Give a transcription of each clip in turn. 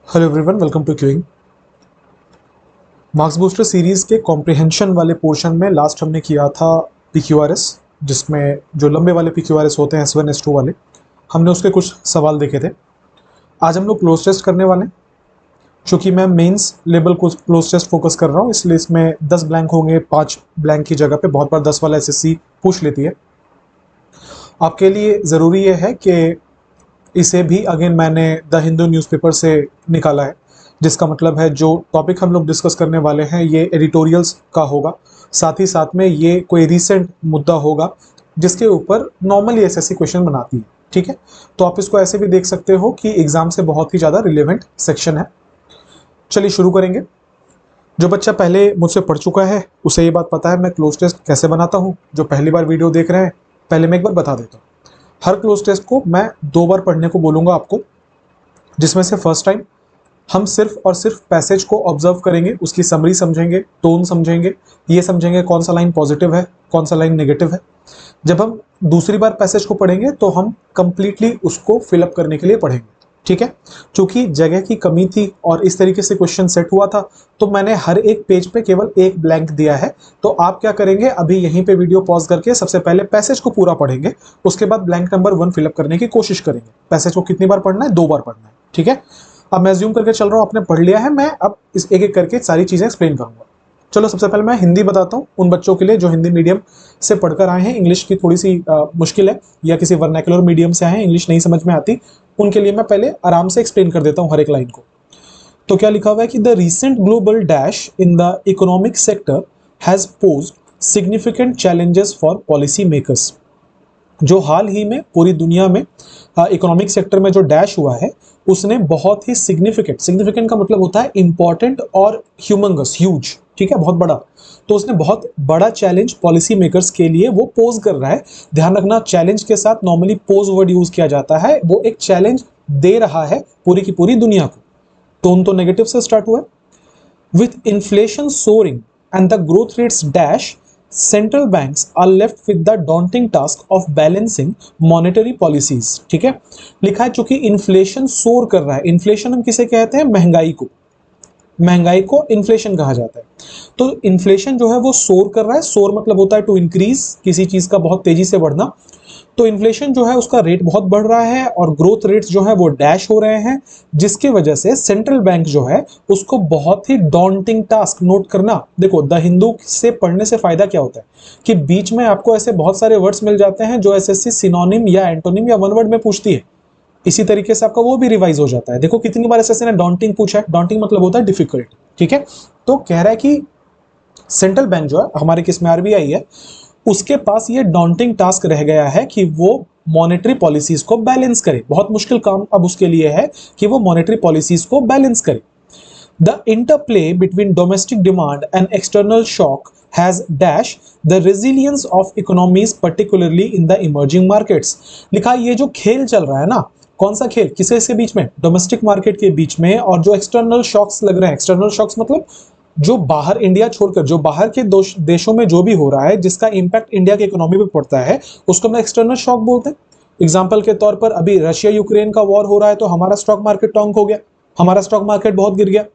Hello everyone, welcome to queuing. Marks booster series के comprehension वाले portion में last हमने किया था PQRS, जिसमें जो लंबे वाले PQRS होते हैं S1 S2 वाले, हमने उसके कुछ सवाल देखे थे। आज हम लोग क्लोज टेस्ट करने वाले हैं। चूँकि मैं मेंस लेवल को क्लोज टेस्ट फोकस कर रहा हूँ, इसलिए इसमें 10 ब्लैंक होंगे। 5 ब्लैंक की जगह पे बहुत बार 10 वाला SSC पूछ लेती है। आपके लिए ज़रूरी ये है कि इसे भी अगेन मैंने द हिंदू न्यूज़पेपर से निकाला है, जिसका मतलब है जो टॉपिक हम लोग डिस्कस करने वाले हैं ये एडिटोरियल्स का होगा। साथ ही साथ में ये कोई रीसेंट मुद्दा होगा जिसके ऊपर नॉर्मली एसएससी क्वेश्चन बनाती है। ठीक है, तो आप इसको ऐसे भी देख सकते हो कि एग्जाम से बहुत ही ज़्यादा रिलेवेंट सेक्शन है। चलिए शुरू करेंगे। जो बच्चा पहले मुझसे पढ़ चुका है उसे ये बात पता है मैं क्लोज टेस्ट कैसे बनाता हूँ। जो पहली बार वीडियो देख रहे हैं, पहले मैं एक बार बता देता हूँ। हर क्लोज टेस्ट को मैं 2 बार पढ़ने को बोलूँगा आपको, जिसमें से फर्स्ट टाइम हम सिर्फ और सिर्फ पैसेज को ऑब्जर्व करेंगे, उसकी समरी समझेंगे, टोन समझेंगे, ये समझेंगे कौन सा लाइन पॉजिटिव है, कौन सा लाइन नेगेटिव है। जब हम दूसरी बार पैसेज को पढ़ेंगे तो हम कंप्लीटली उसको फिलअप करने के लिए पढ़ेंगे। ठीक है, क्योंकि जगह की कमी थी और इस तरीके से क्वेश्चन सेट हुआ था, तो मैंने हर एक पेज पे केवल एक ब्लैंक दिया है। तो आप क्या करेंगे, अभी यहीं पे वीडियो पॉज करके सबसे पहले पैसेज को पूरा पढ़ेंगे, उसके बाद ब्लैंक नंबर 1 फिलअप करने की कोशिश करेंगे। पैसेज को कितनी बार पढ़ना है? 2 बार पढ़ना है। ठीक है, अब मैं ज्यूम करके चल रहा हूँ, आपने पढ़ लिया है। मैं अब इस एक एक करके सारी चीज़ें एक्सप्लेन करूँगा। चलो सबसे पहले मैं हिंदी बताता हूँ उन बच्चों के लिए जो हिंदी मीडियम से पढ़कर आए हैं। इंग्लिश की थोड़ी सी मुश्किल है, या किसी वर्नैकुलर मीडियम से आए हैं, इंग्लिश नहीं समझ में आती, उनके लिए मैं पहले आराम से एक्सप्लेन कर देता हूँ हर एक लाइन को। तो क्या लिखा हुआ है कि the recent global dash in the economic sector has posed significant challenges for policy makers. जो हाल ही में पूरी दुनिया में इकोनॉमिक सेक्टर में जो डैश हुआ है, उसने बहुत ही सिग्निफिकेंट का मतलब होता है इंपॉर्टेंट और ह्यूमंगस, ह्यूज। ठीक है, बहुत बड़ा। तो उसने बहुत बड़ा चैलेंज पॉलिसी मेकर्स के लिए वो पोज कर रहा है। ध्यान रखना, चैलेंज के साथ नॉर्मली पोज वर्ड यूज किया जाता है। वो एक चैलेंज दे रहा है पूरी की पूरी दुनिया को। टोन तो नेगेटिव से स्टार्ट हुआ है। With inflation soaring and the growth rates dash, central banks are left with the daunting task of balancing monetary policies। ठीक है, लिखा है चूंकि इन्फ्लेशन सोर कर रहा है। इन्फ्लेशन हम किसे कहते हैं? महंगाई को। महंगाई को इन्फ्लेशन कहा जाता है। तो इन्फ्लेशन जो है वो सोर कर रहा है। सोर मतलब होता है टू इंक्रीज, किसी चीज का बहुत तेजी से बढ़ना। तो इन्फ्लेशन जो है उसका रेट बहुत बढ़ रहा है और ग्रोथ रेट्स जो है वो डैश हो रहे हैं, जिसकी वजह से सेंट्रल बैंक जो है उसको बहुत ही डॉन्टिंग टास्क। नोट करना, देखो द हिंदू से पढ़ने से फायदा क्या होता है कि बीच में आपको ऐसे बहुत सारे वर्ड्स मिल जाते हैं जो एसएससी सिनोनिम या एंटोनिम या वन वर्ड में पूछती है। इसी तरीके से आपका वो भी रिवाइज हो जाता है। देखो कितनी बार एसएससी ने डॉन्टिंग पूछा है। डॉन्टिंग मतलब होता है डिफिकल्ट। ठीक है, तो कह रहा है कि सेंट्रल बैंक जो है, हमारे केस में आरबीआई है, उसके पास ये डॉन्टिंग टास्क रह गया है कि वो मॉनेटरी पॉलिसीज को बैलेंस करे। बहुत मुश्किल काम अब उसके लिए है कि वो मॉनेटरी पॉलिसीज को बैलेंस करे। The interplay between domestic demand and external shock has dash the resilience of economies particularly in the emerging markets. लिखा, ये जो खेल चल रहा है ना, कौन सा खेल? किसके बीच में? डोमेस्टिक मार्केट के बीच में। और जो एक्सटर्नल शॉक्स लग रहे हैं, एक्सटर्नल शॉक्स मतलब जो बाहर इंडिया छोड़कर जो बाहर के देशों में जो भी हो रहा है जिसका इंपैक्ट इंडिया की इकोनॉमी पे पड़ता है, उसको हम एक्सटर्नल शॉक बोलते हैं। एग्जांपल के तौर पर अभी रशिया यूक्रेन का वॉर हो रहा है, तो हमारा स्टॉक मार्केट टॉन्क हो गया, हमारा स्टॉक मार्केट बहुत गिर गया।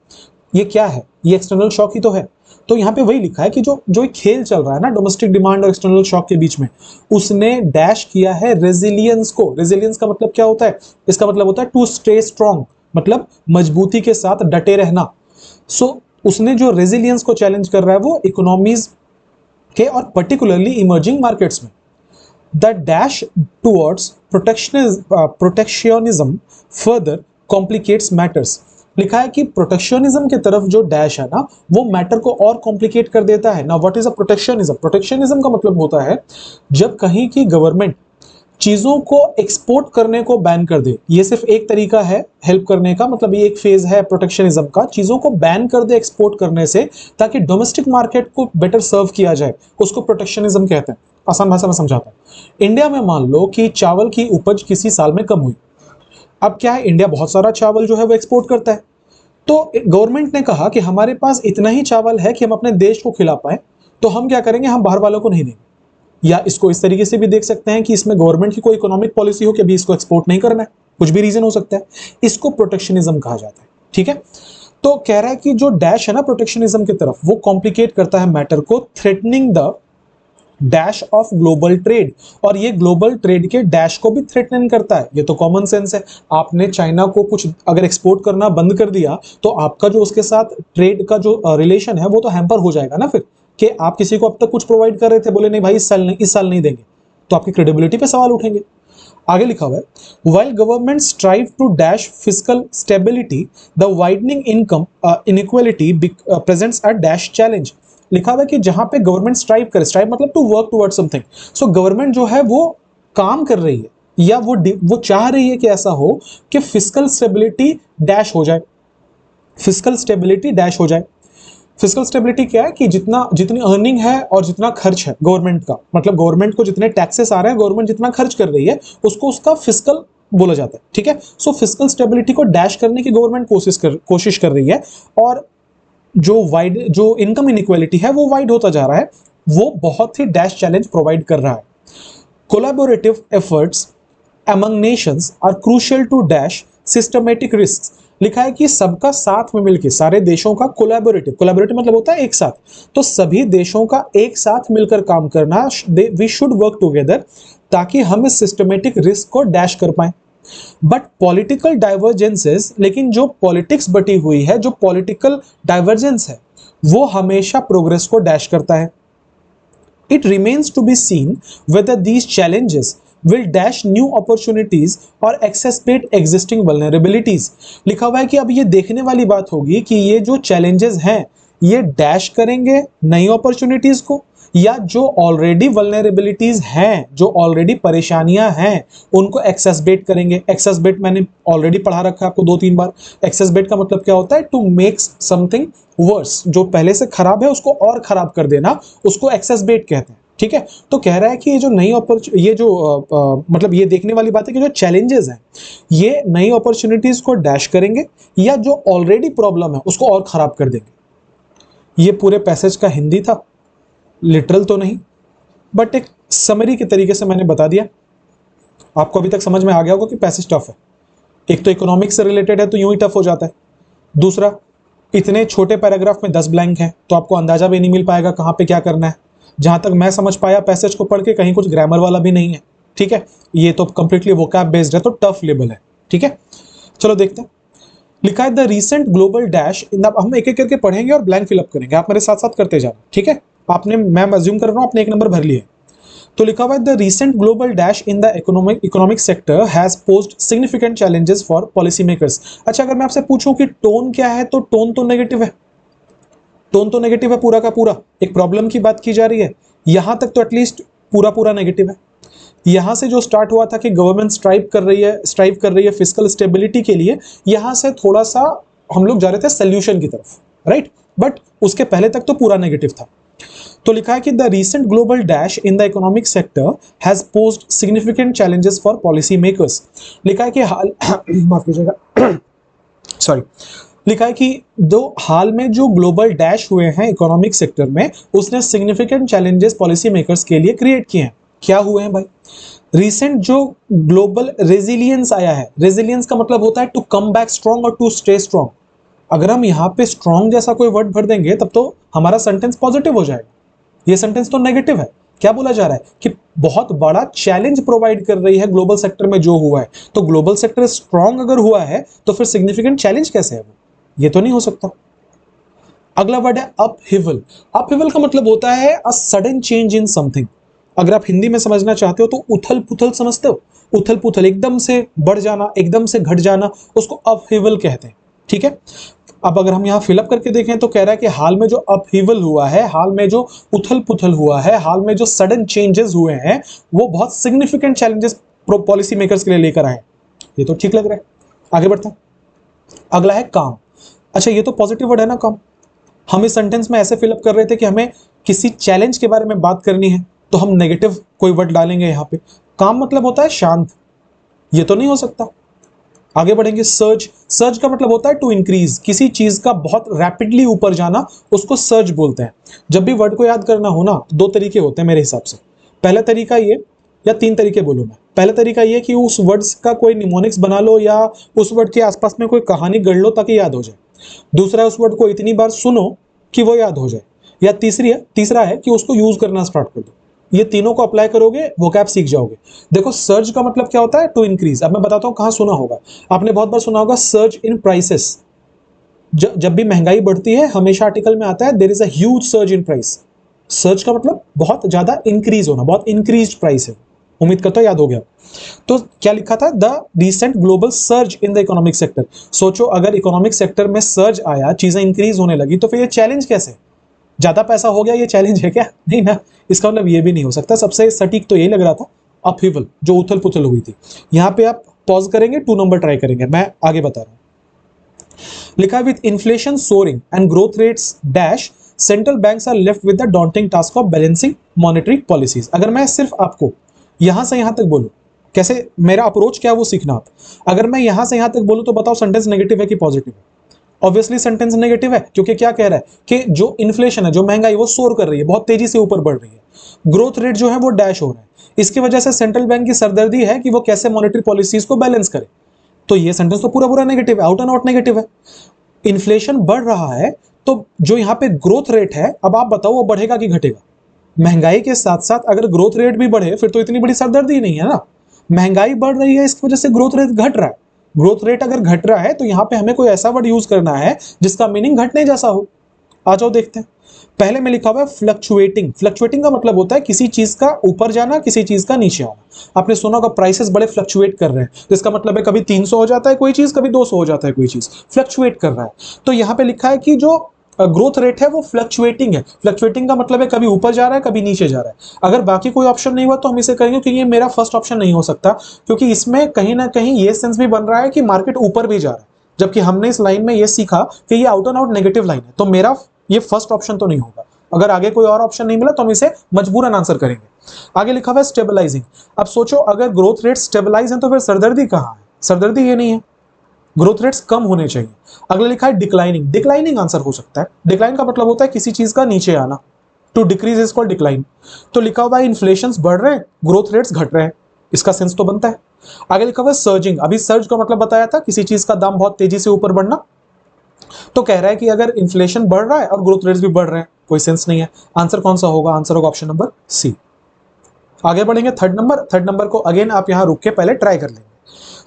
ये क्या है? ये एक्सटर्नल शॉक ही तो है। तो यहाँ पे वही लिखा है कि जो जो एक खेल चल रहा है ना डोमेस्टिक डिमांड और एक्सटर्नल शॉक के बीच में, उसने डैश किया है रेजिलियंस को। रेजिलियंस का मतलब क्या होता है? इसका मतलब होता है टू स्टे स्ट्रॉन्ग, मतलब मजबूती के साथ डटे रहना। सो उसने जो रेजिलियंस को चैलेंज कर रहा है वो इकोनॉमीज के और पर्टिकुलरली इमर्जिंग मार्केट्स में। The dash towards protectionism further complicates matters. लिखा है कि प्रोटेक्शनिज्म की तरफ जो डैश है ना, वो मैटर को और कॉम्प्लिकेट कर देता है ना। What is a protectionism? Protectionism का मतलब होता है जब कहीं की गवर्नमेंट चीजों को एक्सपोर्ट करने को बैन कर दे। ये सिर्फ एक तरीका है हेल्प करने का, मतलब ये एक फेज है प्रोटेक्शनिज्म का। चीजों को बैन कर दे एक्सपोर्ट करने से, ताकि डोमेस्टिक मार्केट को बेटर सर्व किया जाए, उसको प्रोटेक्शनिज्म कहते हैं। आसान भाषा में समझाता हूं। इंडिया में मान लो कि चावल की उपज किसी साल में कम हुई। अब क्या है, इंडिया बहुत सारा चावल जो है वो एक्सपोर्ट करता है। तो गवर्नमेंट ने कहा कि हमारे पास इतना ही चावल है कि हम अपने देश को खिला पाए, तो हम क्या करेंगे, हम बाहर वालों को नहीं देंगे। या इसको इस तरीके से भी देख सकते हैं कि इसमें गवर्नमेंट की कोई इकोनॉमिक पॉलिसी हो कि अभी इसको एक्सपोर्ट नहीं करना है, कुछ भी रीजन हो सकता है। इसको प्रोटेक्शनिज्म कहा जाता है। ठीक है। तो कह रहा है कि जो डैश है ना प्रोटेक्शनिज्म की तरफ, वो कॉम्प्लिकेट करता है मैटर को, threatening the dash of global trade, और ये ग्लोबल ट्रेड के डैश को भी थ्रेटन करता है। ये तो कॉमन सेंस है। आपने चाइना को कुछ अगर एक्सपोर्ट करना बंद कर दिया तो आपका जो उसके साथ ट्रेड का जो रिलेशन है वो तो हैम्पर हो जाएगा ना, फिर कि आप किसी को अब तक कुछ प्रोवाइड कर रहे थे, बोले नहीं भाई इस साल नहीं देंगे, तो आपकी क्रेडिबिलिटी पे सवाल उठेंगे। आगे लिखा हुआ है while government strive to dash fiscal stability the widening income inequality presents a dash challenge. लिखा हुआ है कि जहां पे गवर्नमेंट स्ट्राइव करे, स्ट्राइव मतलब to work towards something, so government जो है वो काम कर रही है या वो चाह रही है कि ऐसा हो कि फिस्कल स्टेबिलिटी डैश हो जाए, फिस्कल स्टेबिलिटी डैश हो जाए। फिस्कल स्टेबिलिटी क्या है कि जितनी अर्निंग है और जितना खर्च है गवर्नमेंट का, मतलब गवर्नमेंट को जितने टैक्सेस आ रहे हैं, गवर्नमेंट जितना खर्च कर रही है उसको उसका फिस्कल बोला जाता है। ठीक है, सो फिस्कल स्टेबिलिटी को डैश करने की गवर्नमेंट कोशिश कर रही है, और जो इनकम इनइक्वालिटी है वो वाइड होता जा रहा है, वो बहुत ही डैश चैलेंज प्रोवाइड कर रहा है। Collaborative efforts among nations are crucial to dash systematic risks। लिखा है कि सबका साथ में मिलकर, सारे देशों का कोलैबोरेटिव मतलब होता है एक साथ, तो सभी देशों का एक साथ मिलकर काम करना, वी शुड वर्क टुगेदर, ताकि हम इस सिस्टमेटिक रिस्क को डैश कर पाए। बट पॉलिटिकल डाइवर्जेंसेस, लेकिन जो पॉलिटिक्स बटी हुई है, जो पॉलिटिकल डाइवर्जेंस है, वो हमेशा प्रोग्रेस को डैश करता है। It remains to be seen whether these challenges will dash new opportunities or exacerbate existing vulnerabilities। लिखा हुआ है कि अब ये देखने वाली बात होगी कि ये जो challenges हैं ये डैश करेंगे नई अपॉर्चुनिटीज को, या जो ऑलरेडी वल्नरेबिलिटीज हैं, जो ऑलरेडी परेशानियां हैं, उनको एक्सेसबेट करेंगे। एक्सेसबेट मैंने ऑलरेडी पढ़ा रखा है आपको 2-3 बार। एक्सेसबेट का मतलब क्या होता है? टू मेक समथिंग वर्स, जो पहले से खराब है उसको और खराब कर देना, उसको एक्सेसबेट कहते हैं। ठीक है, तो कह रहा है कि ये जो नई मतलब ये देखने वाली बात है कि जो चैलेंजेस हैं ये नई अपॉर्चुनिटीज को डैश करेंगे या जो ऑलरेडी प्रॉब्लम है उसको और खराब कर देंगे। ये पूरे पैसेज का हिंदी था, लिटरल तो नहीं, बट एक समरी के तरीके से मैंने बता दिया। आपको अभी तक समझ में आ गया होगा कि पैसेज टफ है। एक तो इकोनॉमिक्स से रिलेटेड है तो यूं ही टफ हो जाता है, दूसरा इतने छोटे पैराग्राफ में 10 ब्लैंक हैं तो आपको अंदाजा भी नहीं मिल पाएगा कहाँ पे क्या करना है। जहां तक मैं समझ पाया पैसेज को पढ़ के, कहीं कुछ ग्रामर वाला भी नहीं है। ठीक है, ये तो कंप्लीटली वोकैब बेस्ड है, तो टफ लेवल है। ठीक है, चलो देखते हैं। लिखा है the recent global dash in the, हम एक एक करके पढ़ेंगे और ब्लैंक फिलअप करेंगे, आप मेरे साथ साथ करते जाना। ठीक है, आपने, मैं अज्यूम कर रहा हूं आपने एक नंबर भर लिए। तो लिखा हुआ है the recent global dash in the economic sector has posed significant challenges for policy makers. अच्छा, अगर मैं आपसे पूछूं कि टोन क्या है, तो टोन तो नेगेटिव है, टोन तो नेगेटिव है पूरा का पूरा। एक प्रॉब्लम की बात की जा रही है, यहां तक तो एटलीस्ट पूरा पूरा नेगेटिव है। यहां से जो स्टार्ट हुआ था कि गवर्नमेंट स्ट्राइव कर रही है फिस्कल स्टेबिलिटी के लिए, यहां से थोड़ा सा हम लोग जा रहे थे सोल्यूशन की तरफ, राइट, बट उसके पहले तक तो पूरा नेगेटिव था। तो लिखा है कि the recent global dash in the economic sector has posed significant challenges for policy makers. लिखा है कि माफ कीजिएगा सॉरी, लिखा है कि हाल में जो ग्लोबल डैश हुए हैं इकोनॉमिक सेक्टर में, उसने सिग्निफिकेंट चैलेंजेस पॉलिसी मेकर्स के लिए क्रिएट किए हैं। क्या हुए हैं भाई? रिसेंट जो ग्लोबल रेजिलियंस आया है, रेजिलियंस का मतलब होता है टू कम बैक स्ट्रॉन्ग और टू स्टे स्ट्रॉन्ग। अगर हम यहाँ पे स्ट्रॉन्ग जैसा कोई वर्ड भर देंगे तब तो हमारा सेंटेंस पॉजिटिव हो जाएगा, ये सेंटेंस तो नेगेटिव है। क्या बोला जा रहा है कि बहुत बड़ा चैलेंज प्रोवाइड कर रही है ग्लोबल सेक्टर में जो हुआ है, तो ग्लोबल सेक्टर स्ट्रॉन्ग अगर हुआ है तो फिर सिग्निफिकेंट चैलेंज कैसे है वो? ये तो नहीं हो सकता। अगला वर्ड है अपहिवल। अपहिवल का मतलब होता है a sudden change in something. अगर आप हिंदी में समझना चाहते हो तो उथल पुथल समझते हो, उथल पुथल, एकदम से बढ़ जाना, एकदम से घट जाना, उसको अपहिवल कहते हैं। ठीक है, अब अगर हम यहाँ फिलअप करके देखें तो कह रहा है कि हाल में जो अपहीवल हुआ है, हाल में जो उथल पुथल हुआ है, हाल में जो सडन चेंजेस हुए हैं, वो बहुत सिग्निफिकेंट चैलेंजेस पॉलिसी मेकर्स के लिए लेकर आए। ये तो ठीक लग रहा है, आगे बढ़ते हैं। अगला है काम। अच्छा, ये तो पॉजिटिव वर्ड है ना, काम। हम इस सेंटेंस में ऐसे फिलअप कर रहे थे कि हमें किसी चैलेंज के बारे में बात करनी है तो हम नेगेटिव कोई वर्ड डालेंगे यहाँ पे। काम मतलब होता है शांत, ये तो नहीं हो सकता। आगे बढ़ेंगे। सर्ज। सर्ज का मतलब होता है टू इंक्रीज, किसी चीज का बहुत रैपिडली ऊपर जाना, उसको सर्ज बोलते हैं। जब भी वर्ड को याद करना हो ना, 2 तरीके होते हैं मेरे हिसाब से। पहला तरीका ये, या 3 तरीके बोलूं मैं। पहला तरीका ये कि उस वर्ड्स का कोई निमोनिक्स बना लो या उस वर्ड के आसपास में कोई कहानी गढ़ लो ताकि याद हो जाए। दूसरा, उस वर्ड को इतनी बार सुनो कि वो याद हो जाए। या तीसरा है कि उसको यूज करना स्टार्ट कर दो। ये तीनों को अप्लाई करोगे, वोकैब सीख जाओगे। देखो, सर्ज का मतलब क्या होता है? To increase. अब मैं बताता हूं कहां सुना होगा। आपने बहुत बार सुना होगा सर्ज इन प्राइसेस। जब भी महंगाई बढ़ती है हमेशा आर्टिकल में आता है there is a huge surge in price. Surge का मतलब बहुत ज्यादा इंक्रीज होना, बहुत इंक्रीज प्राइस है। उम्मीद करता हूं याद हो गया। तो क्या लिखा था? The recent global surge in the economic sector. सोचो, अगर इकोनॉमिक सेक्टर में सर्ज आया, चीजें इंक्रीज होने लगी, तो फिर ये चैलेंज कैसे? ज्यादा पैसा हो गया, ये चैलेंज है क्या? नहीं ना, इसका मतलब ये भी नहीं हो सकता। सबसे सटीक तो यही लग रहा था, अपहीवल, जो उथल पुथल हुई थी। यहां पे आप पॉज करेंगे, 2 नंबर ट्राई करेंगे, मैं आगे बता रहा हूं। लिखा है with inflation soaring and growth rates dash central banks are left with the daunting task of balancing monetary policies. अगर मैं सिर्फ आपको यहां से यहां तक बोलूं, कैसे मेरा अप्रोच क्या है वो सीखना आप। अगर मैं यहां से यहां तक बोलूं तो बताओ सेंटेंस नेगेटिव है कि पॉजिटिव है? ऑब्वियसली सेंटेंस नेगेटिव है, क्योंकि क्या कह रहा है कि जो इन्फ्लेशन है, जो महंगाई, वो सोर कर रही है, बहुत तेजी से ऊपर बढ़ रही है। ग्रोथ रेट जो है वो डैश हो रहा है। इसकी वजह से सेंट्रल बैंक की सरदर्दी है कि वो कैसे मॉनेटरी पॉलिसीज को बैलेंस करे। तो ये सेंटेंस तो पूरा पूरा नेगेटिव है, आउट एंड आउट नेगेटिव है। इन्फ्लेशन बढ़ रहा है, तो जो यहाँ पे ग्रोथ रेट है, अब आप बताओ वो बढ़ेगा कि घटेगा? महंगाई के साथ साथ अगर ग्रोथ रेट भी बढ़े फिर तो इतनी बड़ी सरदर्दी नहीं है ना। महंगाई बढ़ रही है, इसकी वजह से ग्रोथ रेट घट रहा है। ग्रोथ रेट अगर घट रहा है तो यहाँ पे हमें कोई ऐसा वर्ड यूज करना है जिसका मीनिंग घटने जैसा हो। आ जाओ देखते हैं। पहले में लिखा हुआ है फ्लक्चुएटिंग। फ्लक्चुएटिंग का मतलब होता है किसी चीज का ऊपर जाना, किसी चीज का नीचे आना। आपने सुना होगा प्राइसेस बड़े फ्लक्चुएट कर रहे हैं, तो इसका मतलब है कभी 300 हो जाता है कोई चीज, कभी 200 हो जाता है कोई चीज, फ्लक्चुएट कर रहा है। तो यहाँ पे लिखा है कि जो ग्रोथ रेट है वो फ्लक्चुएटिंग है। फ्लक्चुएटिंग का मतलब है कभी ऊपर जा रहा है, कभी नीचे जा रहा है। अगर बाकी कोई ऑप्शन नहीं हुआ तो हम इसे करेंगे कि ये मेरा फर्स्ट ऑप्शन नहीं हो सकता, क्योंकि इसमें कहीं ना कहीं ये सेंस भी बन रहा है कि मार्केट ऊपर भी जा रहा है, जबकि हमने इस लाइन में ये सीखा कि ये out and out negative line है। तो मेरा ये फर्स्ट ऑप्शन तो नहीं होगा। अगर आगे कोई और ऑप्शन नहीं मिला तो हम इसे मजबूरन आंसर करेंगे। आगे लिखा हुआ है स्टेबलाइजिंग। अब सोचो, अगर ग्रोथ रेट स्टेबलाइज है तो फिर सरदर्दी कहां है? सरदर्दी ये नहीं है, ग्रोथ रेट्स कम होने चाहिए। अगला लिखा है डिक्लाइनिंग। डिक्लाइनिंग आंसर हो सकता है। डिक्लाइन का मतलब होता है किसी चीज का नीचे आना। To decrease is called decline. तो लिखा हुआ है इन्फ्लेशन बढ़ रहे हैं, ग्रोथ रेट्स घट रहे हैं, इसका सेंस तो बनता है। आगे लिखा हुआ है सर्जिंग। अभी सर्ज का मतलब बताया था किसी चीज का दाम बहुत तेजी से ऊपर बढ़ना। तो कह रहा है कि अगर इन्फ्लेशन बढ़ रहा है और ग्रोथ रेट्स भी बढ़ रहे हैं, कोई सेंस नहीं है। आंसर कौन सा होगा? आंसर होगा ऑप्शन नंबर सी। आगे बढ़ेंगे थर्ड नंबर को अगेन आप यहां रुक के पहले ट्राई कर लेंगे।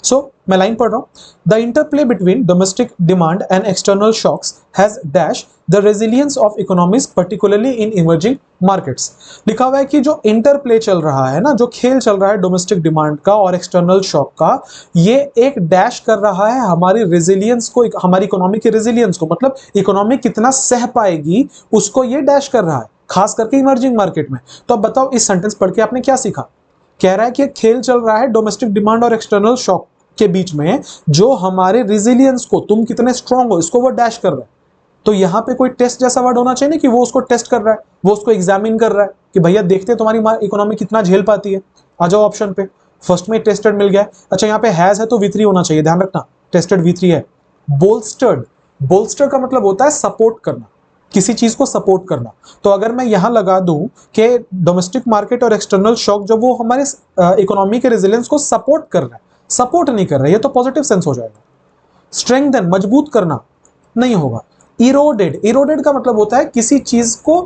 सो मैं लाइन पढ़ रहा हूं। The interplay between domestic demand and external shocks has dash the resilience of economies particularly in emerging markets. लिखा हुआ है कि जो इंटरप्ले चल रहा है ना, जो खेल चल रहा है डोमेस्टिक डिमांड का और एक्सटर्नल शॉक का, ये एक डैश कर रहा है हमारी रेजिलियंस को, हमारी इकोनॉमी की रेजिलियंस को, मतलब इकोनॉमी कितना सह पाएगी उसको ये डैश कर रहा है, खास करके इमर्जिंग मार्केट में। तो अब बताओ इस सेंटेंस पढ़ के आपने क्या सीखा? कह रहा है कि खेल चल रहा है डोमेस्टिक डिमांड और एक्सटर्नल शॉक के बीच में, जो हमारे रेजिलियंस को, तुम कितने स्ट्रांग हो, इसको वो डैश कर रहा है। तो यहां पे कोई टेस्ट जैसा वर्ड होना चाहिए ना, कि वो उसको टेस्ट कर रहा है, वो उसको एग्जामिन कर रहा है कि भैया देखते हैं तुम्हारी इकोनॉमी कितना झेल पाती है। आ जाओ ऑप्शन पे। फर्स्ट में टेस्टेड मिल गया। अच्छा, यहाँ पे हैज है तो V3 होना चाहिए, ध्यान रखना, टेस्टेड V3 है। बोल्स्टर्ड, बोल्स्टर का मतलब होता है सपोर्ट करना, किसी चीज को सपोर्ट करना। तो अगर मैं यहां लगा दूं कि डोमेस्टिक मार्केट और एक्सटर्नल शॉक जब वो हमारे इकोनॉमी के रेजिलियंस को सपोर्ट कर रहा है, सपोर्ट नहीं कर रहा है, ये तो पॉजिटिव सेंस हो जाएगा। स्ट्रेंथन, मजबूत करना, नहीं होगा। इरोडेड, इरोडेड का मतलब होता है किसी चीज को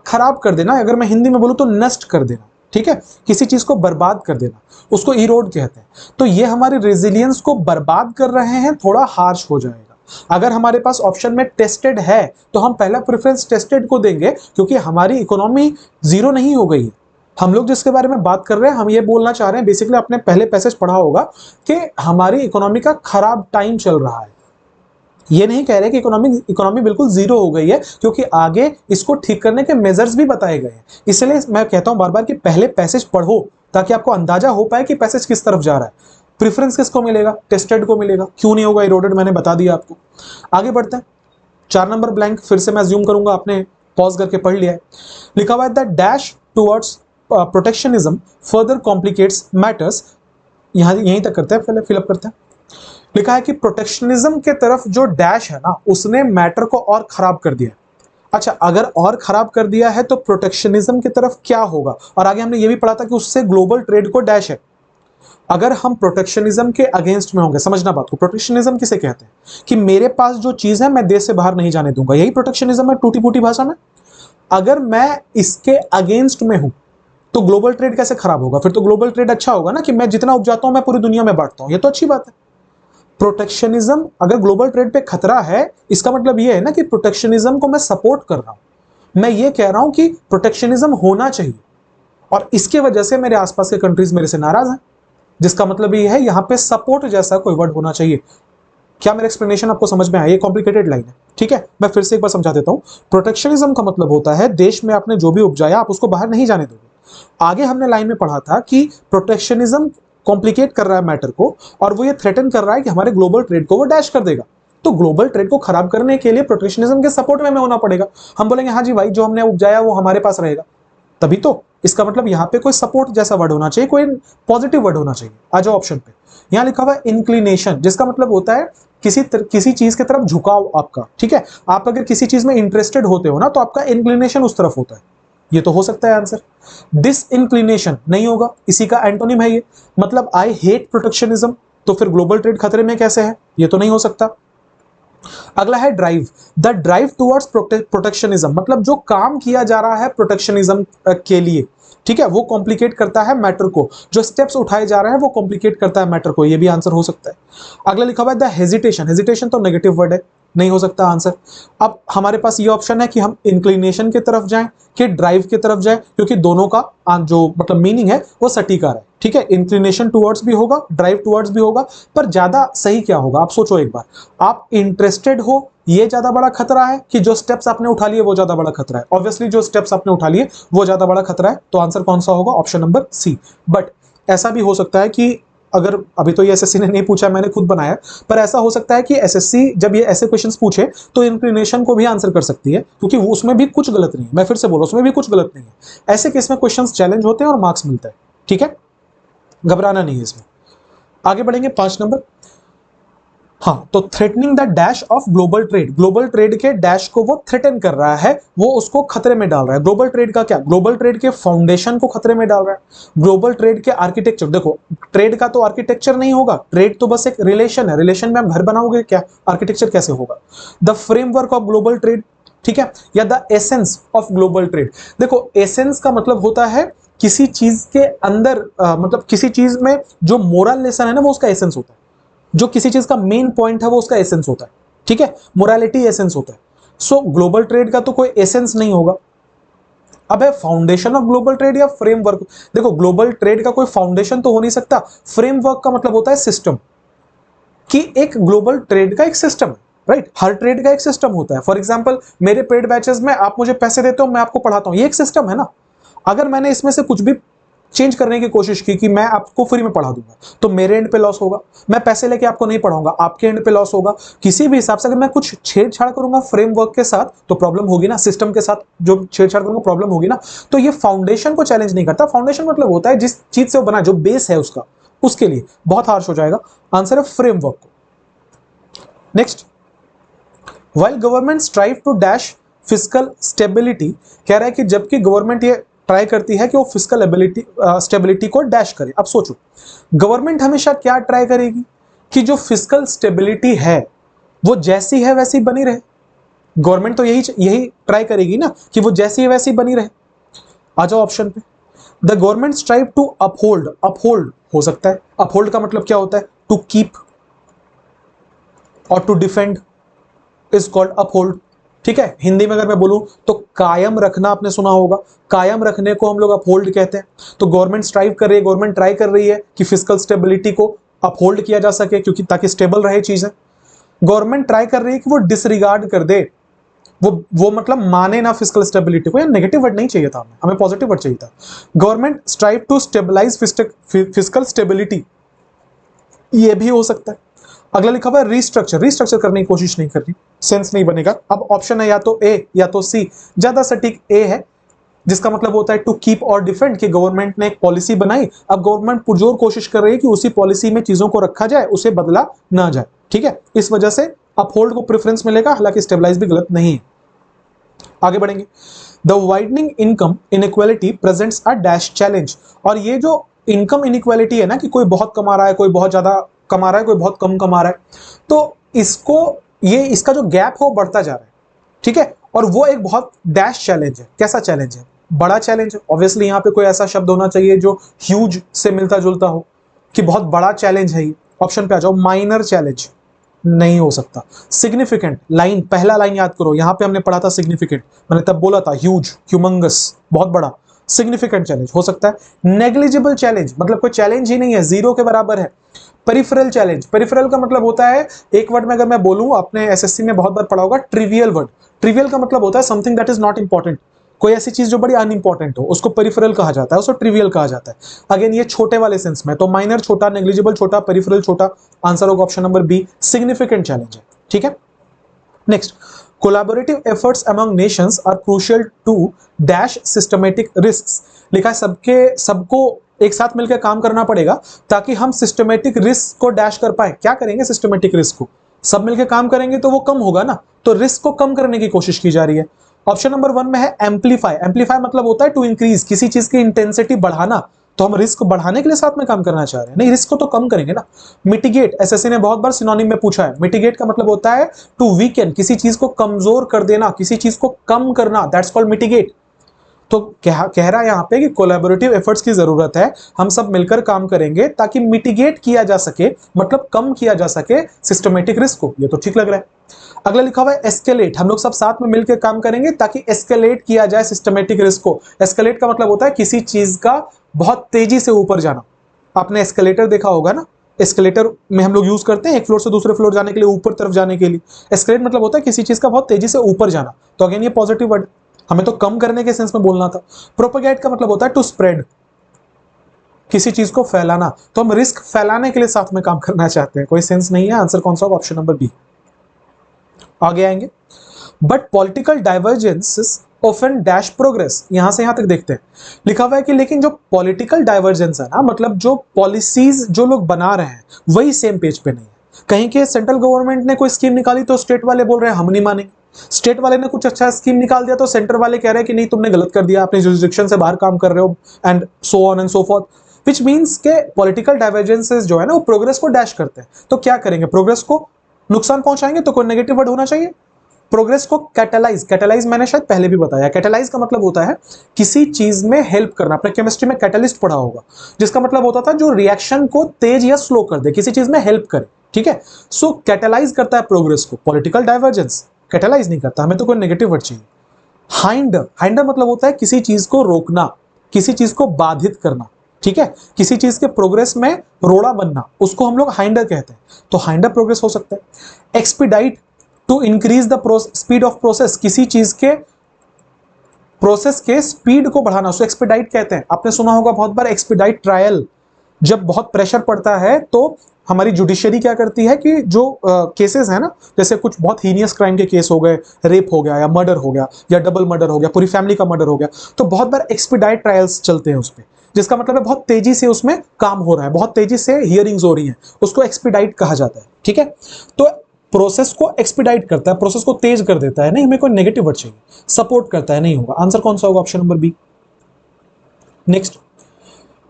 खराब कर देना। अगर मैं हिंदी में बोलूं तो नष्ट कर देना, ठीक है, किसी चीज को बर्बाद कर देना, उसको इरोड कहते हैं। तो ये हमारे रेजिलियंस को बर्बाद कर रहे हैं, थोड़ा हार्श हो जाएगा। अगर हमारे पास ऑप्शन में टेस्टेड है तो हम पहला प्रेफरेंस टेस्टेड को देंगे, क्योंकि हमारी इकोनॉमी जीरो नहीं हो गई है। हम लोग जिसके बारे में बात कर रहे हैं, हम ये बोलना चाह रहे हैं, बेसिकली आपने पहले पैसेज पढ़ा होगा कि हमारी इकोनॉमी का खराब टाइम चल रहा है। ये नहीं कह रहे कि इकोनॉमी बिल्कुल जीरो हो गई है, क्योंकि आगे इसको ठीक करने के मेजर्स भी बताए गए हैं। इसलिए मैं कहता हूं बार बार कि पहले पैसेज पढ़ो, ताकि आपको अंदाजा हो पाए कि पैसेज किस तरफ जा रहा है। प्रेफरेंस किसको मिलेगा? टेस्टेड को मिलेगा। क्यों नहीं होगा इरोडेड? मैंने बता दिया आपको। आगे बढ़ते हैं। 4 नंबर ब्लैंक फिर से मैं अज्यूम करूंगा आपने पॉज करके पढ़ लिया है। लिखा हुआ है that dash towards protectionism further complicates matters. यहीं तक करते हैं, पहले फिलअप करते हैं। लिखा है कि प्रोटेक्शनिज्म के तरफ जो डैश है ना, उसने मैटर को और खराब कर दिया। अच्छा, अगर और खराब कर दिया है तो प्रोटेक्शनिज्म की तरफ क्या होगा? और आगे हमने ये भी पढ़ा था कि उससे ग्लोबल ट्रेड को डैश है। अगर हम प्रोटेक्शनिज्म के अगेंस्ट में होंगे, समझना बात को, प्रोटेक्शनिज्म किसे कहते हैं कि मेरे पास जो चीज है मैं देश से बाहर नहीं जाने दूंगा, यही प्रोटेक्शनिज्म है टूटी फूटी भाषा में। अगर मैं इसके अगेंस्ट में हूं तो ग्लोबल ट्रेड कैसे खराब होगा? फिर तो ग्लोबल ट्रेड अच्छा होगा ना, कि मैं जितना उपजाता हूं मैं पूरी दुनिया में बांटता हूं, ये तो अच्छी बात है। प्रोटेक्शनिज्म, अगर ग्लोबल ट्रेड पे खतरा है, इसका मतलब ये है ना कि प्रोटेक्शनिज्म को मैं सपोर्ट कर रहा हूं। मैं ये कह रहा हूं कि प्रोटेक्शनिज्म होना चाहिए और इसके वजह से मेरे आसपास के कंट्रीज मेरे से नाराज हैं, जिसका मतलब ये है यहां पे सपोर्ट जैसा कोई वर्ड होना चाहिए। क्या मेरा एक्सप्लेनेशन आपको समझ में आया? ये कॉम्प्लिकेटेड लाइन है, ठीक है, मैं फिर से एक बार समझा देता हूं। प्रोटेक्शनिज्म का मतलब होता है देश में आपने जो भी उपजाया आप उसको बाहर नहीं जाने दोगे। आगे हमने लाइन में पढ़ा था कि प्रोटेक्शनिज्म कॉम्प्लिकेट कर रहा है मैटर को, और वो ये थ्रेटन कर रहा है कि हमारे ग्लोबल ट्रेड को वो डैश कर देगा। तो ग्लोबल ट्रेड को खराब करने के लिए प्रोटेक्शनिज्म के सपोर्ट में होना पड़ेगा। हम बोलेंगे हाँ जी भाई, जो हमने उपजाया वो हमारे पास रहेगा, तभी तो। इसका मतलब यहाँ पे कोई सपोर्ट जैसा वर्ड होना चाहिए, कोई पॉजिटिव वर्ड होना चाहिए। आ जाओ ऑप्शन पे, यहाँ लिखा हुआ है इंक्लिनेशन, जिसका मतलब होता है किसी चीज की तरफ झुकाव आपका, ठीक है। आप अगर किसी चीज में इंटरेस्टेड होते हो ना तो आपका इंक्लिनेशन उस तरफ होता है, ये तो हो सकता है आंसर। डिस इंक्लिनेशन नहीं होगा, इसी का एंटोनिम है ये, मतलब आई हेट प्रोटेक्शनिज्म, तो फिर ग्लोबल ट्रेड खतरे में कैसे है? ये तो नहीं हो सकता। अगला है drive, the drive towards protectionism, मतलब जो काम किया जा रहा है प्रोटेक्शनिज्म के लिए, ठीक है, वो कॉम्प्लिकेट करता है मैटर को, जो स्टेप्स उठाए जा रहे हैं वो कॉम्प्लिकेट करता है मैटर को, ये भी आंसर हो सकता है। अगला लिखा हुआ है द हेजिटेशन, हेजिटेशन तो नेगेटिव वर्ड है, नहीं हो सकता आंसर। अब हमारे पास ये ऑप्शन है कि हम इंक्लिनेशन की तरफ जाएं कि ड्राइव की तरफ जाएं, क्योंकि दोनों का जो मतलब मीनिंग है वो सटीक आ रहा है, ठीक है। इंक्लिनेशन टुवर्ड्स भी होगा, ड्राइव टुवर्ड्स भी होगा, पर ज्यादा सही क्या होगा आप सोचो एक बार। आप इंटरेस्टेड हो, ये ज्यादा बड़ा खतरा है कि जो स्टेप्स आपने उठा लिए वो ज्यादा बड़ा खतरा है? ऑब्वियसली जो स्टेप्स आपने उठा लिए वो ज्यादा बड़ा खतरा है, तो आंसर कौन सा होगा? Option number C. बट ऐसा भी हो सकता है कि अगर अभी तो ये एसएससी ने नहीं पूछा, मैंने खुद बनाया, पर ऐसा हो सकता है कि एसएससी जब ये ऐसे क्वेश्चंस पूछे तो इंक्लिनेशन को भी आंसर कर सकती है, क्योंकि वो उसमें भी कुछ गलत नहीं है। मैं फिर से बोल रहा हूं, उसमें भी कुछ गलत नहीं है। ऐसे केस में क्वेश्चंस चैलेंज होते हैं और मार्क्स मिलता है, ठीक है, घबराना नहीं है इसमें। आगे बढ़ेंगे 5 नंबर। हाँ, तो threatening the dash of global trade, global trade के डैश को वो थ्रेटन कर रहा है, वो उसको खतरे में डाल रहा है। ग्लोबल ट्रेड का क्या? ग्लोबल ट्रेड के फाउंडेशन को खतरे में डाल रहा है। ग्लोबल ट्रेड के आर्किटेक्चर, देखो ट्रेड का तो आर्किटेक्चर नहीं होगा, ट्रेड तो बस एक रिलेशन है, रिलेशन में हम घर बनाओगे क्या, आर्किटेक्चर कैसे होगा? The framework of global trade, ठीक है, या the essence of global trade. देखो एसेंस का मतलब होता है किसी चीज के अंदर मतलब किसी चीज में जो मोरल लेसन है ना वो उसका एसेंस होता है, जो किसी चीज का मेन पॉइंट है वो उसका एसेंस होता है, ठीक है, मोरालिटी एसेंस होता है। सो ग्लोबल ट्रेड का तो कोई एसेंस नहीं होगा। अब है फाउंडेशन ऑफ ग्लोबल ट्रेड या फ्रेमवर्क। देखो ग्लोबल ट्रेड का कोई फाउंडेशन तो हो नहीं सकता, फ्रेमवर्क का मतलब होता है सिस्टम, कि एक ग्लोबल ट्रेड का एक सिस्टम है, राइट। हर ट्रेड का एक सिस्टम होता है। फॉर एग्जाम्पल मेरे पेड बैचेस में आप मुझे पैसे देते हो, मैं आपको पढ़ाता हूं, ये एक सिस्टम है ना। अगर मैंने इसमें से कुछ भी चेंज करने की कोशिश की कि मैं आपको फ्री में पढ़ा दूंगा, तो मेरे एंड पे लॉस होगा। मैं पैसे लेके आपको नहीं पढ़ाऊंगा, आपके एंड पे लॉस होगा। किसी भी हिसाब से अगर मैं कुछ छेड़छाड़ करूंगा फ्रेमवर्क के साथ तो प्रॉब्लम होगी ना, सिस्टम के साथ जो छेड़छाड़ करूंगा प्रॉब्लम होगी ना। तो ये फाउंडेशन को चैलेंज नहीं करता। फाउंडेशन मतलब होता है जिस चीज से वो बना, जो बेस है उसका, उसके लिए बहुत हार्श हो जाएगा। आंसर है फ्रेमवर्क को। Next, while government strive to dash fiscal stability, कह रहा है कि जबकि गवर्नमेंट ये ट्राई करती है कि वो फिजिकल स्टेबिलिटी को डैश करे। अब सोचो गवर्नमेंट हमेशा क्या ट्राई करेगी कि जो फिजिकल स्टेबिलिटी है वो जैसी है वैसी बनी रहे। गवर्नमेंट तो यही ट्राई करेगी ना कि वो जैसी है वैसी बनी रहे। आ जाओ ऑप्शन पे, the government strive to uphold, uphold हो सकता है, अपहोल्ड का मतलब क्या होता है? टू कीप, और to defend is called uphold, ठीक है। हिंदी में अगर मैं बोलूं तो कायम रखना, आपने सुना होगा, कायम रखने को हम लोग अपहोल्ड कहते हैं। तो गवर्नमेंट स्ट्राइव कर रही है, गवर्नमेंट ट्राई कर रही है कि फिजिकल स्टेबिलिटी को अपहोल्ड किया जा सके, क्योंकि ताकि स्टेबल रहे चीजें। गवर्नमेंट ट्राई कर रही है कि वो डिसरिगार्ड कर दे, वो मतलब माने ना फिजिकल स्टेबिलिटी को। या नेगेटिव वर्ड नहीं चाहिए था हमें पॉजिटिव वर्ड चाहिए था। Government strive to stabilise physical stability, ये भी हो सकता है। अगला लिखा हुआ है रीस्ट्रक्चर, रीस्ट्रक्चर करने की कोशिश नहीं कर रही, सेंस नहीं बनेगा। अब ऑप्शन है या तो ए या तो सी, ज्यादा सटीक ए है, जिसका मतलब होता है टू कीप और डिफेंड, कि गवर्नमेंट ने एक पॉलिसी बनाई, अब गवर्नमेंट पुरजोर कोशिश कर रही है कि उसी पॉलिसी में चीजों को रखा जाए, उसे बदला ना जाए, ठीक है। इस वजह से अपहोल्ड को प्रेफरेंस मिलेगा, हालांकि स्टेबलाइज भी गलत नहीं है। आगे बढ़ेंगे, the widening income inequality presents a dash challenge, और ये जो इनकम इनइक्वालिटी है ना, कि कोई बहुत कमा रहा है, कोई बहुत ज्यादा कमा रहा है, कोई बहुत कम कमा रहा है, तो इसको ये इसका जो गैप है वो बढ़ता जा रहा है, ठीक है। और वो एक बहुत डैश चैलेंज है। कैसा चैलेंज है? बड़ा चैलेंज है। ऑब्वियसली यहाँ पे कोई ऐसा शब्द होना चाहिए जो ह्यूज से मिलता जुलता हो, कि बहुत बड़ा चैलेंज है ये। ऑप्शन पे आ जाओ। माइनर चैलेंज नहीं हो सकता। सिग्निफिकेंट, लाइन पहला लाइन याद करो, यहां पे हमने पढ़ा था सिग्निफिकेंट, मैंने तब बोला था ह्यूज, ह्यूमंगस, बहुत बड़ा। सिग्निफिकेंट चैलेंज हो सकता है। नेग्लिजिबल चैलेंज मतलब कोई चैलेंज ही नहीं है, जीरो के बराबर है। पेरिफेरल चैलेंज, पेरिफेरल का मतलब होता है, एक वर्ड में अगर मैं बोलूं, आपने एसएससी में बहुत बार पढ़ा होगा, ट्रिवियल वर्ड। ट्रिवियल का मतलब होता है something that is not important. कोई ऐसी चीज जो बड़ी अनइंपॉर्टेंट हो, उसको पेरिफेरल कहा जाता है, उसको ट्रिवियल कहा जाता है। अगेन ये छोटे वाले सेंस में, तो माइनर छोटा, नेग्लिजिबल छोटा, पेरिफेरल छोटा। आंसर होगा option number B, significant challenge है, ठीक है। Next, collaborative efforts among nations are crucial to dash systematic risks. लिखा है सबको एक साथ मिलकर काम करना पड़ेगा ताकि हम सिस्टमेटिक रिस्क को डैश कर पाए। क्या करेंगे? सिस्टमेटिक रिस्क को सब मिलकर काम करेंगे तो वो कम होगा ना, तो रिस्क को कम करने की कोशिश की जा रही है। ऑप्शन नंबर 1 में है एम्पलीफाई। एम्पलीफाई मतलब होता है टू इंक्रीज, किसी चीज की इंटेंसिटी बढ़ाना, तो हम रिस्क बढ़ाने के लिए साथ में काम करना चाह रहे हैं, नहीं रिस्क को तो कम करेंगे ना। मिटिगेट, एसएससी ने बहुत बार सिनोनिम में पूछा है। मिटिगेट का मतलब होता है टू वीकन, किसी चीज को कमजोर कर देना, किसी चीज को कम करना, दैट्स कॉल्ड मिटिगेट। तो कह रहा है यहाँ पे कि कोलैबोरेटिव एफर्ट्स की जरूरत है, हम सब मिलकर काम करेंगे ताकि मिटिगेट किया जा सके, मतलब कम किया जा सके सिस्टमेटिक रिस्क को। ये तो ठीक लग रहा है। अगला लिखा हुआ है एस्केलेट, हम लोग सब साथ में मिलकर काम करेंगे ताकि एस्केलेट किया जाए सिस्टमेटिक रिस्क को। एस्केलेट का मतलब होता है किसी चीज का बहुत तेजी से ऊपर जाना। आपने एस्केलेटर देखा होगा ना, एस्केलेटर में हम लोग यूज करते हैं एक फ्लोर से दूसरे फ्लोर जाने के लिए, ऊपर तरफ जाने के लिए। एस्केलेट मतलब होता है किसी चीज का बहुत तेजी से ऊपर जाना। तो अगेन ये पॉजिटिव वर्ड, हमें तो कम करने के सेंस में बोलना था। प्रोपेगेट का मतलब होता है टू स्प्रेड, किसी चीज को फैलाना, तो हम रिस्क फैलाने के लिए साथ में काम करना चाहते हैं। कोई सेंस नहीं है। आंसर कौन सा होगा? Option number B. आगे आएंगे। But political divergences often dash progress. यहां से यहां तक देखते हैं। लिखा हुआ है कि लेकिन जो पॉलिटिकल डाइवर्जेंस है ना, मतलब जो पॉलिसीज जो लोग बना रहे हैं वही सेम पेज पे नहीं है। कहीं के सेंट्रल गवर्नमेंट ने कोई स्कीम निकाली तो स्टेट वाले बोल रहे हैं हम नहीं मानेंगे। स्टेट वाले ने कुछ अच्छा स्कीम निकाल दिया तो सेंटर वाले कह रहे हैं कि नहीं तुमने गलत कर दिया, अपने जुरिस्डिक्शन से बाहर काम कर रहे हो, and so on and so forth. Which means के पॉलिटिकल डाइवर्जेंसेस जो है ना वो प्रोग्रेस को डैश करते हैं। तो क्या करेंगे? प्रोग्रेस को नुकसान पहुंचाएंगे। तो कोई नेगेटिव वर्ड होना चाहिए। प्रोग्रेस को कैटलाइज, कैटलाइज मैंने शायद पहले भी बताया। कैटलाइज का मतलब होता है किसी चीज में हेल्प करना। अपने केमिस्ट्री में कैटलिस्ट पढ़ा होगा, जिसका मतलब होता था जो रिएक्शन को तेज या स्लो कर दे, किसी चीज में हेल्प करे, ठीक है। सो कैटलाइज करता है प्रोग्रेस को। पॉलिटिकल डाइवर्जेंस कैटलाइज नहीं करता। हमें तो कोई नेगेटिव वर्ड चाहिए। हाइंडर, हाइंडर मतलब होता है किसी चीज को रोकना, किसी चीज को बाधित करना, ठीक है। किसी चीज के प्रोग्रेस में रोड़ा बनना, उसको हम लोग हाइंडर कहते हैं। तो हाइंडर प्रोग्रेस हो सकता है। Expedite, to increase the speed of process, किसी चीज के प्रोसेस के स्पीड को बढ़ाना, उसको एक्सपीडाइट कहते हैं। आपने सुना होगा बहुत बार एक्सपीडाइट ट्रायल। जब बहुत प्रेशर पड़ता है तो हमारी जुडिशरी क्या करती है कि जो केसेस है ना, जैसे कुछ बहुत हीनियस क्राइम के केस हो गए, रेप हो गया या मर्डर हो गया या डबल मर्डर हो गया, पूरी फैमिली का मर्डर हो गया, तो बहुत बार एक्सपीडाइट ट्रायल्स चलते हैं उस पर, जिसका मतलब है बहुत तेजी से उसमें काम हो रहा है, बहुत तेजी से हियरिंग्स हो रही हैं, उसको एक्सपीडाइट कहा जाता है, ठीक है। तो प्रोसेस को एक्सपीडाइट करता है, प्रोसेस को तेज कर देता है। नहीं, हमें कोई नेगेटिव वर्ड चाहिए। सपोर्ट करता है नहीं होगा। आंसर कौन सा होगा? Option number B. Next,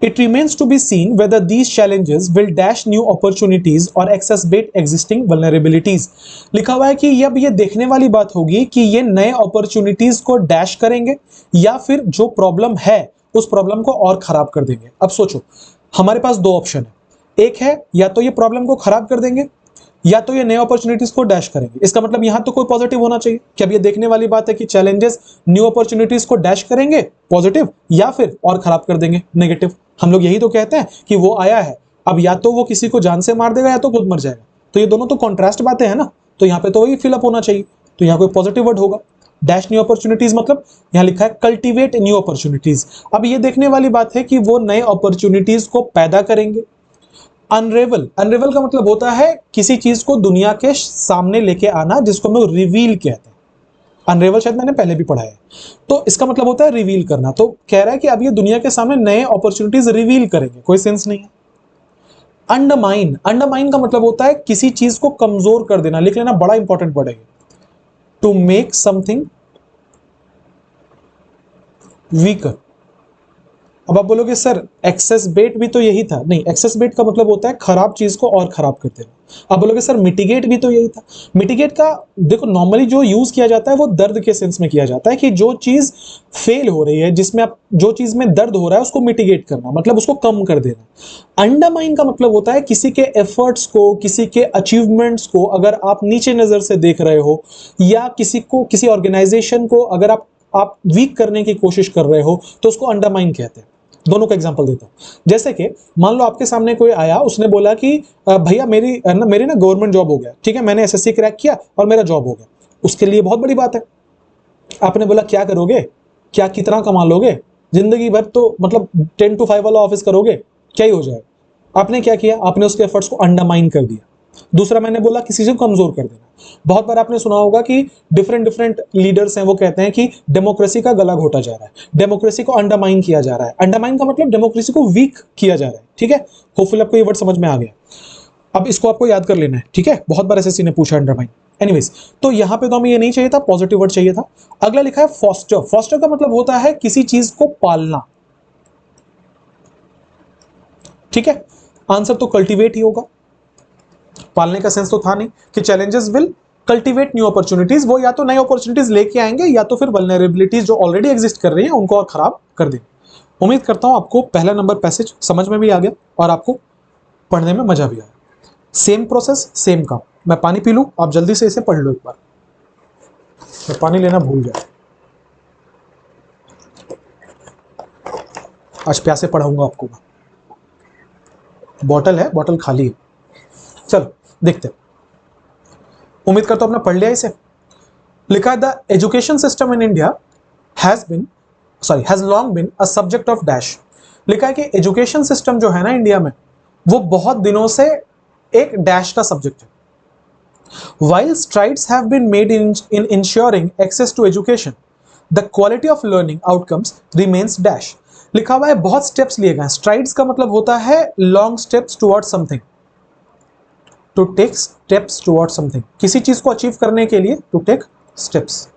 it remains to be seen whether these challenges will dash new opportunities or exacerbate existing vulnerabilities। लिखा हुआ है कि अब ये देखने वाली बात होगी कि ये नए अपॉर्चुनिटीज को डैश करेंगे या फिर जो प्रॉब्लम है उस प्रॉब्लम को और खराब कर देंगे। अब सोचो, हमारे पास दो ऑप्शन है। एक है या तो ये प्रॉब्लम को खराब कर देंगे या तो ये नए अपॉर्चुनिटीज को डैश करेंगे। इसका मतलब यहां तो कोई पॉजिटिव होना चाहिए कि अब ये देखने वाली बात है कि चैलेंजेस न्यू अपॉर्चुनिटीज को डैश करेंगे, पॉजिटिव, या फिर और खराब कर देंगे, नेगेटिव। हम लोग यही तो कहते हैं कि वो आया है, अब या तो वो किसी को जान से मार देगा या तो खुद मर जाएगा। तो ये दोनों तो कॉन्ट्रास्ट बातें हैं ना, तो यहाँ पे तो वही फिलअप होना चाहिए। तो यहाँ कोई पॉजिटिव वर्ड होगा। डैश न्यू अपॉर्चुनिटीज मतलब यहाँ लिखा है कल्टीवेट न्यू अपॉर्चुनिटीज। अब ये देखने वाली बात है कि वो नए अपॉर्चुनिटीज को पैदा करेंगे। अनरेवल, अनरेवल का मतलब होता है किसी चीज को दुनिया के सामने लेके आना, जिसको हम लोग रिवील कहते हैं। अनरेवल शायद मैंने पहले भी पढ़ा है। तो इसका मतलब होता है रिवील करना। तो कह रहा है कि अब ये दुनिया के सामने नए अपॉर्चुनिटीज रिवील करेंगे। कोई सेंस नहीं है। अंडरमाइन, अंडरमाइन का मतलब होता है किसी चीज को कमजोर कर देना। लिख लेना, बड़ा इंपॉर्टेंट वर्ड है। टू मेक समथिंग वीकर, अब आप बोलोगे सर एक्सेस बेट भी तो यही था। नहीं, एक्सेस बेट का मतलब होता है खराब चीज को और खराब कर देना। आप बोलोगे सर मिटिगेट भी तो यही था। मिटिगेट का देखो नॉर्मली जो यूज किया जाता है वो दर्द के सेंस में किया जाता है कि जो चीज फेल हो रही है, जिसमें आप जो चीज में दर्द हो रहा है उसको मिटिगेट करना, मतलब उसको कम कर देना। अंडरमाइन का मतलब होता है किसी के एफर्ट्स को, किसी के अचीवमेंट्स को अगर आप नीचे नजर से देख रहे हो, या किसी को, किसी ऑर्गेनाइजेशन को अगर आप वीक करने की कोशिश कर रहे हो तो उसको अंडरमाइन कहते हैं। दोनों का एग्जांपल देता हूं। जैसे कि मान लो आपके सामने कोई आया, उसने बोला कि भैया मेरी ना गवर्नमेंट जॉब हो गया, ठीक है, मैंने एसएससी क्रैक किया और मेरा जॉब हो गया। उसके लिए बहुत बड़ी बात है। आपने बोला क्या करोगे, क्या कितना कमा लोगे, जिंदगी भर तो मतलब 10 to 5 वाला ऑफिस करोगे, क्या ही हो जाएगा। आपने क्या किया, आपने उसके एफर्ट्स को अंडरमाइन कर दिया। दूसरा मैंने बोला किसी से कमजोर कर देना। बहुत बार आपने सुना होगा कि डिफरेंट डिफरेंट लीडर्स हैं, वो कहते हैं कि डेमोक्रेसी का गला घोटा जा रहा है, डेमोक्रेसी को अंडरमाइन किया जा रहा है। अंडरमाइन का मतलब डेमोक्रेसी को वीक किया जा रहा है, ठीक है। होपफुली आपको ये वर्ड समझ में आ गया। अब इसको आपको याद कर लेना है, ठीक है, बहुत बार एसएससी ने पूछा अंडरमाइन। एनीवेज, तो यहां पे तो हमें ये नहीं चाहिए था, पॉजिटिव वर्ड चाहिए था। अगला लिखा है फॉस्टर। फॉस्टर का मतलब होता है किसी चीज को पालना, ठीक है। आंसर तो कल्टीवेट ही होगा। पालने का सेंस तो था नहीं कि challenges will cultivate new opportunities, वो या तो नई अपॉर्चुनिटीज लेके आएंगे या तो फिर वल्नरेबिलिटीज जो ऑलरेडी एग्जिस्ट कर रही हैं उनको और खराब कर देंगे। उम्मीद करता हूं आपको पहला नंबर पैसेज समझ में भी आ गया और आपको पढ़ने में मजा भी आया। सेम प्रोसेस सेम काम। मैं पानी पी लूं, आप जल्दी से इसे पढ़ लो एक बार। मैं पानी लेना भूल गया, आज प्यासे पढ़ाऊंगा आपको। बॉटल है, बॉटल खाली है। चलो देखते हैं। उम्मीद करता हूं आपने पढ़ लिया इसे। लिखा है the education system in India has long been a subject of dash. लिखा है कि एजुकेशन सिस्टम जो है ना इंडिया में, वो बहुत दिनों से एक डैश का सब्जेक्ट है। While strides have been made in ensuring access to education, the quality of learning outcomes remains dash। लिखा हुआ है बहुत स्टेप्स लिए गए। स्ट्राइड्स का मतलब होता है long steps towards something, to take steps towards something, किसी चीज को अचीव करने के लिए to take steps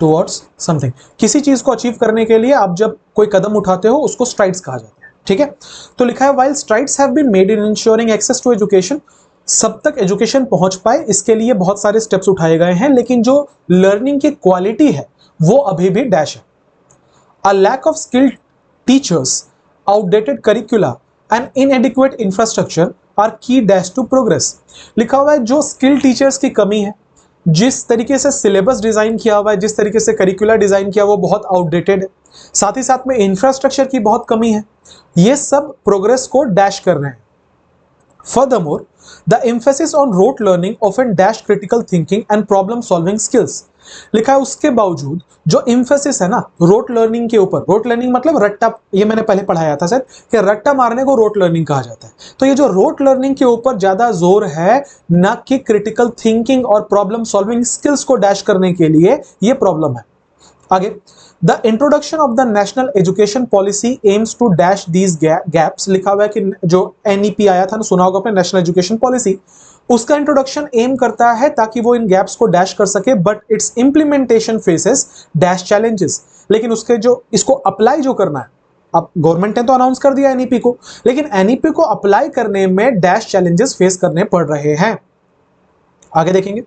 towards something, किसी चीज को अचीव करने के लिए आप जब कोई कदम उठाते हो उसको स्ट्राइड्स कहा जाता है, ठीक है। तो लिखा है while strides have been made in ensuring access to education, सब तक एजुकेशन पहुंच पाए इसके लिए बहुत सारे स्टेप्स उठाए गए हैं, लेकिन जो लर्निंग की क्वालिटी है वो अभी भी डैश है। A lack of skilled teachers, outdated curricula and inadequate infrastructure are key dash to progress। लिखा हुआ है जो स्किल्ड टीचर्स की कमी है, जिस तरीके से सिलेबस डिजाइन किया हुआ है, जिस तरीके से करिकुलर डिजाइन किया वो बहुत आउटडेटेड है, साथ ही साथ में इंफ्रास्ट्रक्चर की बहुत कमी है, ये सब प्रोग्रेस को डैश कर रहे हैं। Furthermore, the emphasis on rote learning often dash critical thinking and problem solving skills। लिखा है उसके बावजूद जो emphasis है ना रोट लर्निंग के ऊपर, रोट लर्निंग मतलब रट्टा, ये मैंने पहले पढ़ाया था सर कि रट्टा मारने को रोट लर्निंग कहा जाता है। तो ये जो रोट लर्निंग के ऊपर ज्यादा जोर है, ना कि क्रिटिकल थिंकिंग और प्रॉब्लम सॉल्विंग स्किल्स को डैश करने के लिए, ये प्रॉब्लम है। आगे, the introduction of the national education policy aims to dash these gaps. लिखा हुआ है कि जो एनईपी आया था ना, सुना होगा आपने, नेशनल एजुकेशन पॉलिसी, उसका इंट्रोडक्शन एम करता है ताकि वो इन गैप्स को डैश कर सके, but it's implementation faces dash challenges. लेकिन उसके जो इसको अप्लाई जो करना है, अब गवर्नमेंट ने तो अनाउंस कर दिया एनईपी को, लेकिन एनईपी को अप्लाई करने में डैश चैलेंजेस फेस करने पड़ रहे हैं। आगे देखेंगे,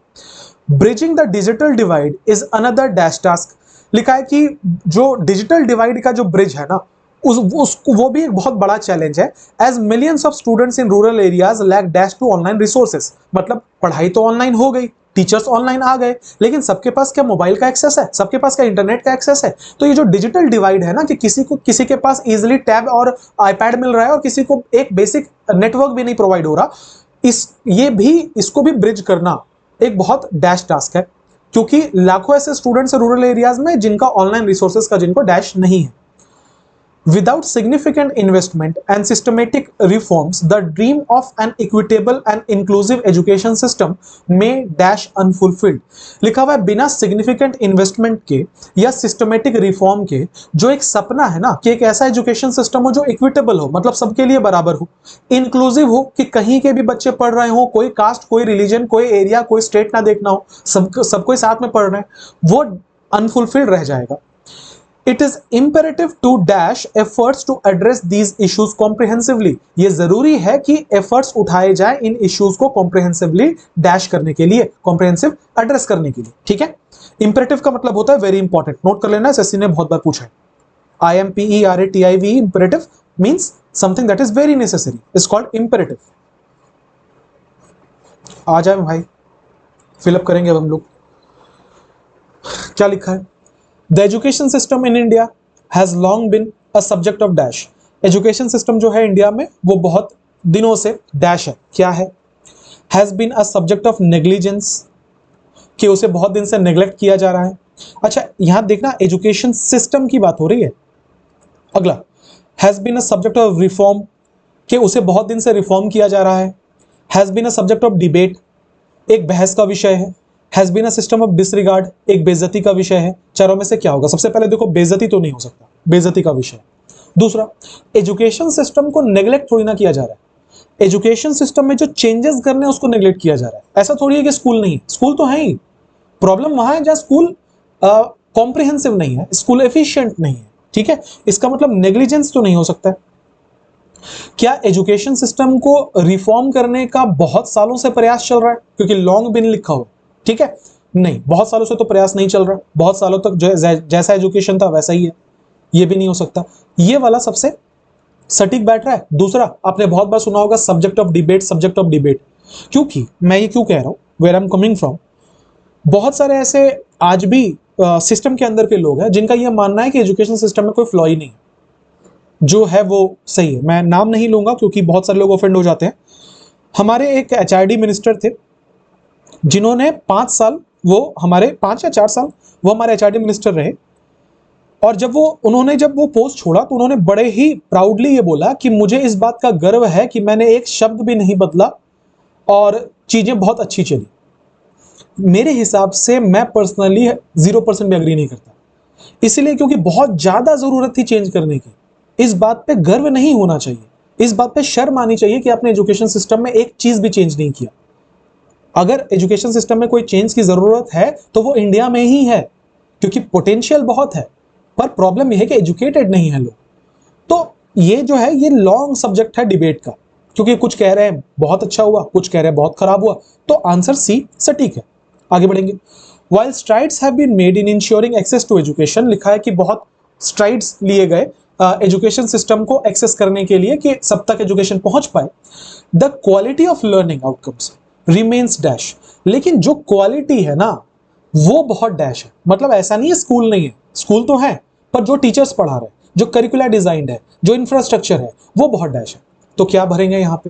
bridging the digital divide is another dash task. लिखा है कि जो डिजिटल डिवाइड का जो ब्रिज है ना, वो भी एक बहुत बड़ा चैलेंज है। As millions of students in rural areas lack dash to online resources. मतलब पढ़ाई तो ऑनलाइन हो गई, टीचर्स ऑनलाइन आ गए, लेकिन सबके पास क्या मोबाइल का एक्सेस है, सबके पास क्या इंटरनेट का एक्सेस है। तो ये जो डिजिटल डिवाइड है ना, कि किसी के पास इजिली टैब और आईपैड मिल रहा है और किसी को एक बेसिक नेटवर्क भी नहीं प्रोवाइड हो रहा, इसको भी ब्रिज करना एक बहुत डैश टास्क है, क्योंकि लाखों ऐसे स्टूडेंट्स हैं रूरल एरियाज में जिनका ऑनलाइन रिसोर्सेज का जिनको डैश नहीं है। Without significant investment and systematic reforms, the dream of an equitable and inclusive education system may dash unfulfilled। लिखा हुआ है बिना significant investment के या systematic reform के जो एक सपना है ना कि एक ऐसा एजुकेशन सिस्टम हो जो इक्विटेबल हो, मतलब सबके लिए बराबर हो, इंक्लूसिव हो कि कहीं के भी बच्चे पढ़ रहे हो, कोई कास्ट, कोई रिलीजन, कोई एरिया, कोई स्टेट ना देखना हो, सबको साथ में पढ़ रहे हैं, वो अनफुलफिल्ड रह जाएगा। It is imperative to dash efforts to address these issues comprehensively. ये जरूरी है कि एफर्ट्स उठाए जाए इन इश्यूज को कॉम्प्रिहेंसिवली डैश करने के लिए, कॉम्प्रिहेंसिव एड्रेस करने के लिए। ठीक है, इंपेरेटिव का मतलब होता है वेरी इंपॉर्टेंट, नोट कर लेना, एसएससी ने बहुत बार पूछा है। IMPERATIVE, imperative means something that is very necessary, is called imperative. आ जाए भाई, फिलअप करेंगे अब हम लोग। क्या लिखा है? The education system in India has long been a subject of dash. Education system जो है इंडिया में वो बहुत दिनों से डैश है, क्या है? Has been a subject of negligence, कि उसे बहुत दिन से नेग्लेक्ट किया जा रहा है। अच्छा, यहां देखना एजुकेशन सिस्टम की बात हो रही है। अगला, has been a subject of reform, कि उसे बहुत दिन से रिफॉर्म किया जा रहा है। Has been a subject of debate, एक बहस का विषय है। Has been a system of disregard, एक बेइज्जती का विषय है। चारों में से क्या होगा? सबसे पहले देखो, बेइज्जती तो नहीं हो सकता, बेइज्जती का विषय। दूसरा, एजुकेशन सिस्टम को नेग्लेक्ट थोड़ी ना किया जा रहा है, एजुकेशन सिस्टम में जो चेंजेस करने हैं उसको नेग्लेक्ट किया जा रहा है। ऐसा थोड़ी है कि स्कूल नहीं, स्कूल तो है ही। प्रॉब्लम वहां है जहां स्कूल कॉम्प्रिहेंसिव नहीं है, स्कूल एफिशिएंट नहीं है। ठीक है, इसका मतलब नेग्लिजेंस तो नहीं हो सकता है। क्या एजुकेशन सिस्टम को रिफॉर्म करने का बहुत सालों से प्रयास चल रहा है? क्योंकि लॉन्ग बिन लिखा हो, ठीक है, नहीं, बहुत सालों से तो प्रयास नहीं चल रहा, बहुत सालों तक जैसा एजुकेशन था वैसा ही है, ये भी नहीं हो सकता। ये वाला सबसे सटीक बैठ रहा है। दूसरा, आपने बहुत बार सुना होगा subject of debate, subject of debate. क्योंकि मैं ये क्यों कह रहा हूं, where I am coming from, बहुत सारे ऐसे आज भी सिस्टम के अंदर के लोग हैं जिनका यह मानना है कि एजुकेशन सिस्टम में कोई फ्लॉ ही नहीं, जो है वो सही है। मैं नाम नहीं लूंगा क्योंकि बहुत सारे लोग ऑफेंड हो जाते हैं। हमारे एक HRD मिनिस्टर थे जिन्होंने 5 साल, वो हमारे 5 या 4 साल वो हमारे HRD मिनिस्टर रहे। और जब वो पोस्ट छोड़ा तो उन्होंने बड़े ही प्राउडली ये बोला कि मुझे इस बात का गर्व है कि मैंने एक शब्द भी नहीं बदला और चीजें बहुत अच्छी चली। मेरे हिसाब से मैं पर्सनली 0% भी एग्री नहीं करता, इसलिए क्योंकि बहुत ज्यादा जरूरत थी चेंज करने की। इस बात पे गर्व नहीं होना चाहिए, इस बात पे शर्म आनी चाहिए कि आपने एजुकेशन सिस्टम में एक चीज भी चेंज नहीं किया। अगर एजुकेशन सिस्टम में कोई चेंज की जरूरत है तो वो इंडिया में ही है, क्योंकि पोटेंशियल बहुत है, पर प्रॉब्लम यह है कि एजुकेटेड नहीं है लोग। तो ये जो है ये लॉन्ग सब्जेक्ट है डिबेट का, क्योंकि कुछ कह रहे हैं बहुत अच्छा हुआ, कुछ कह रहे हैं बहुत खराब हुआ, तो आंसर सी सटीक है। आगे बढ़ेंगे। While strides have been made in ensuring access to education, लिखा है कि बहुत स्ट्राइड्स लिए गए एजुकेशन सिस्टम को एक्सेस करने के लिए कि सब तक एजुकेशन पहुंच पाए। The quality of learning outcomes remains dash, लेकिन जो क्वालिटी है ना वो बहुत डैश है। मतलब ऐसा नहीं है स्कूल नहीं है, स्कूल तो है, पर जो टीचर्स पढ़ा रहे हैं, जो करिकुलर डिजाइन है, जो इंफ्रास्ट्रक्चर है, वो बहुत डैश है। तो क्या भरेंगे यहाँ पे?